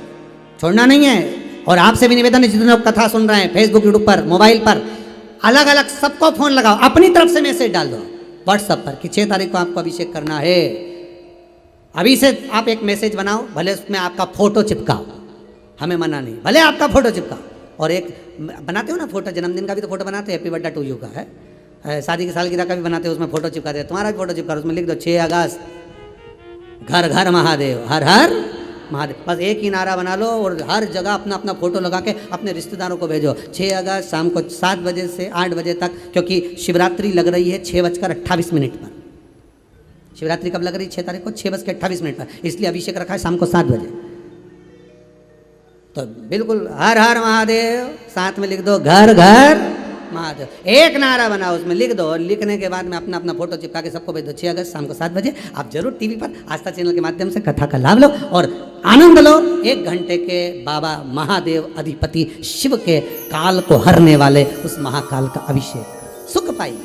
छोड़ना नहीं है। और आपसे भी निवेदन है, जितने लोग कथा सुन रहे हैं फेसबुक, यूट्यूब पर, मोबाइल पर, अलग अलग सबको फोन लगाओ, अपनी तरफ से मैसेज डाल दो व्हाट्सएप पर कि 6 तारीख को आपको अभिषेक करना है। अभी से आप एक मैसेज बनाओ, भले उसमें आपका फोटो चिपकाओ, हमें मना नहीं, भले आपका फोटो चिपकाओ। और एक बनाते हो ना फोटो, जन्मदिन का भी तो फोटो बनाते हैं, हैप्पी बर्थडे टू यू का है, शादी की सालगिरह का भी बनाते हो, उसमें फोटो चिपकाते हैं। तुम्हारा भी फोटो चिपका, उसमें लिख दो 6 अगस्त, घर घर महादेव, हर हर महादेव। बस एक ही नारा बना लो और हर जगह अपना अपना फोटो लगा के अपने रिश्तेदारों को भेजो। 6 अगस्त शाम को 7 बजे से 8 बजे तक, क्योंकि शिवरात्रि लग रही है 6:28 पर। शिवरात्रि कब लग रही है? 6 तारीख को 6:28 पर, इसलिए अभिषेक रखा है शाम को 7 बजे। तो बिल्कुल हर हर महादेव, साथ में लिख दो घर घर महादेव। एक नारा बनाओ, उसमें लिख दो, और लिखने के बाद में अपना अपना फोटो चिपका के सबको भेज दो। 6 अगस्त शाम को 7 बजे आप जरूर टीवी पर आस्था चैनल के माध्यम से कथा का लाभ लो और आनंद लो। 1 घंटे के बाबा महादेव अधिपति शिव के काल को हरने वाले उस महाकाल का अभिषेक सुख पाइए।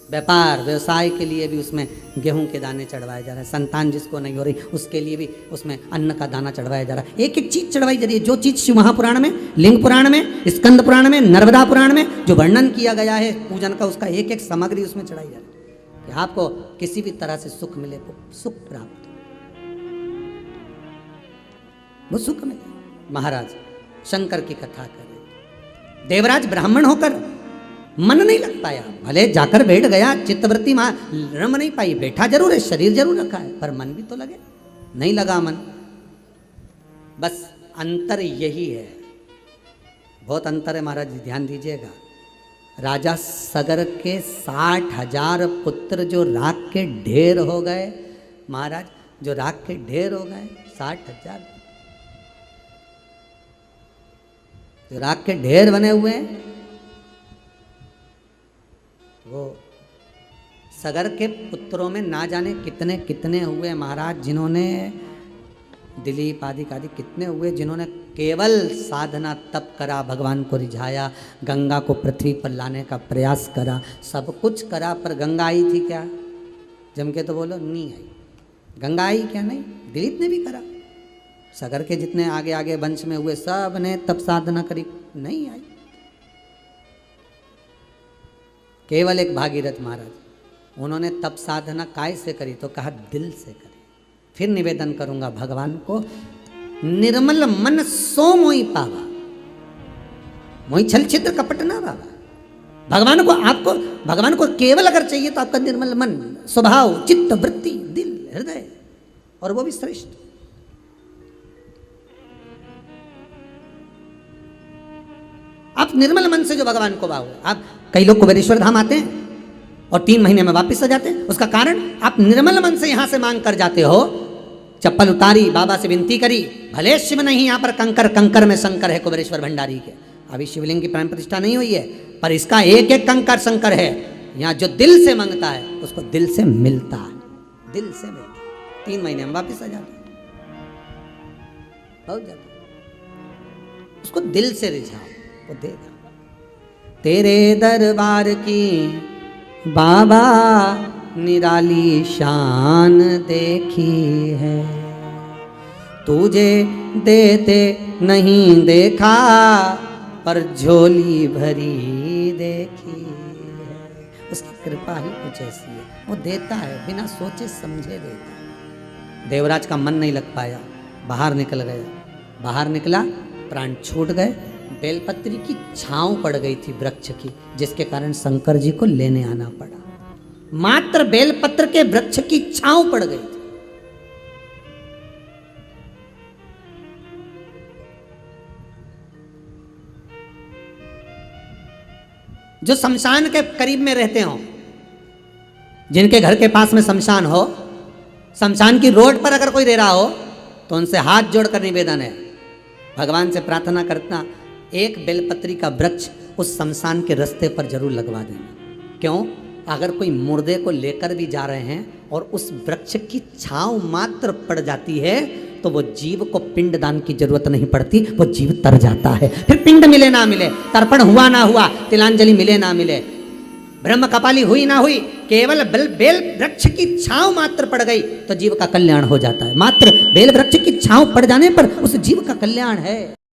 व्यापार व्यवसाय के लिए भी उसमें गेहूं के दाने चढ़वाए जा रहे हैं। संतान जिसको नहीं हो रही उसके लिए भी उसमें अन्न का दाना चढ़वाया जा रहा है। एक एक चीज चढ़वाई जा रही है। जो चीज शिव महापुराण में, लिंग पुराण में, स्कंद पुराण में, नर्मदा पुराण में जो वर्णन किया गया है पूजन का, उसका एक एक सामग्री उसमें चढ़ाई जा रही है कि आपको किसी भी तरह से सुख मिले, सुख प्राप्त, वो सुख मिले। महाराज शंकर की कथा करें, देवराज ब्राह्मण होकर मन नहीं लग पाया, भले जाकर बैठ गया, चित्तवृत्ति रम नहीं पाई, बैठा जरूर है, शरीर जरूर रखा है, पर मन भी तो लगे, नहीं लगा मन। बस अंतर यही है, बहुत अंतर है महाराज जी, ध्यान दीजिएगा। राजा सगर के 60,000 पुत्र जो राख के ढेर हो गए, महाराज जो राख के ढेर हो गए, 60,000 जो राख के ढेर बने हुए हैं, वो सगर के पुत्रों में ना जाने कितने कितने हुए महाराज, जिन्होंने दिलीप आदि कितने हुए जिन्होंने केवल साधना तप करा, भगवान को रिझाया, गंगा को पृथ्वी पर लाने का प्रयास करा, सब कुछ करा, पर गंगा आई थी क्या? जम के तो बोलो नहीं आई। गंगा आई क्या? नहीं। दिलीप ने भी करा, सगर के जितने आगे आगे वंश में हुए सब ने तप साधना करी, नहीं आई। केवल एक भागीरथ महाराज, उन्होंने तप साधना काय से करी? तो कहा दिल से करी। फिर निवेदन करूंगा भगवान को, निर्मल मन सो मोई पावा, मोई छल छिद्र कपट ना बाबा। भगवान को, आपको भगवान को केवल अगर चाहिए तो आपका निर्मल मन, स्वभाव, चित्त, वृत्ति, दिल, हृदय, और वो भी श्रेष्ठ। आप निर्मल मन से जो भगवान को भाव, आप कई लोग कुबेरेश्वर धाम आते हैं और 3 महीने में वापस आ जाते हैं। उसका कारण आप निर्मल मन से यहां से मांग कर जाते हो। चप्पल उतारी, बाबा से विनती करी, भले शिव नहीं यहाँ पर कंकर, कंकर में शंकर है कुबेरेश्वर भंडारी के, अभी शिवलिंग की प्राण प्रतिष्ठा नहीं हुई है, पर इसका एक एक कंकर शंकर है। यहाँ जो दिल से मांगता है उसको दिल से मिलता है, दिल से मिलता है। 3 महीने में वापस आ जाता है, हो जाता है। उसको दिल से रिझाओ, वो देगा। तेरे दरबार की बाबा निराली शान देखी है, तुझे देते नहीं देखा पर झोली भरी देखी है। उसकी कृपा ही कुछ ऐसी है, वो देता है बिना सोचे समझे देता है। देवराज का मन नहीं लग पाया, बाहर निकल गया, बाहर निकला, प्राण छूट गए। बेलपत्री की छांव पड़ गई थी वृक्ष की, जिसके कारण शंकर जी को लेने आना पड़ा। मात्र बेलपत्र के वृक्ष की छांव पड़ गई थी। जो शमशान के करीब में रहते हो, जिनके घर के पास में शमशान हो, शमशान की रोड पर अगर कोई रह रहा हो, तो उनसे हाथ जोड़कर निवेदन है, भगवान से प्रार्थना करता, एक बेलपत्री का वृक्ष उस शमशान के रास्ते पर जरूर लगवा देना। क्यों? अगर कोई मुर्दे को लेकर भी जा रहे हैं और उस वृक्ष की छांव मात्र पड़ जाती है, तो वो जीव को पिंड दान की जरूरत नहीं पड़ती, वो जीव तर जाता है। फिर पिंड मिले ना मिले, तर्पण हुआ ना हुआ, तिलांजलि मिले ना मिले, ब्रह्म कपाली हुई ना हुई, केवल बेल वृक्ष की छांव मात्र पड़ गई तो जीव का कल्याण हो जाता है। मात्र बेल वृक्ष की छांव पड़ जाने पर उस जीव का कल्याण है।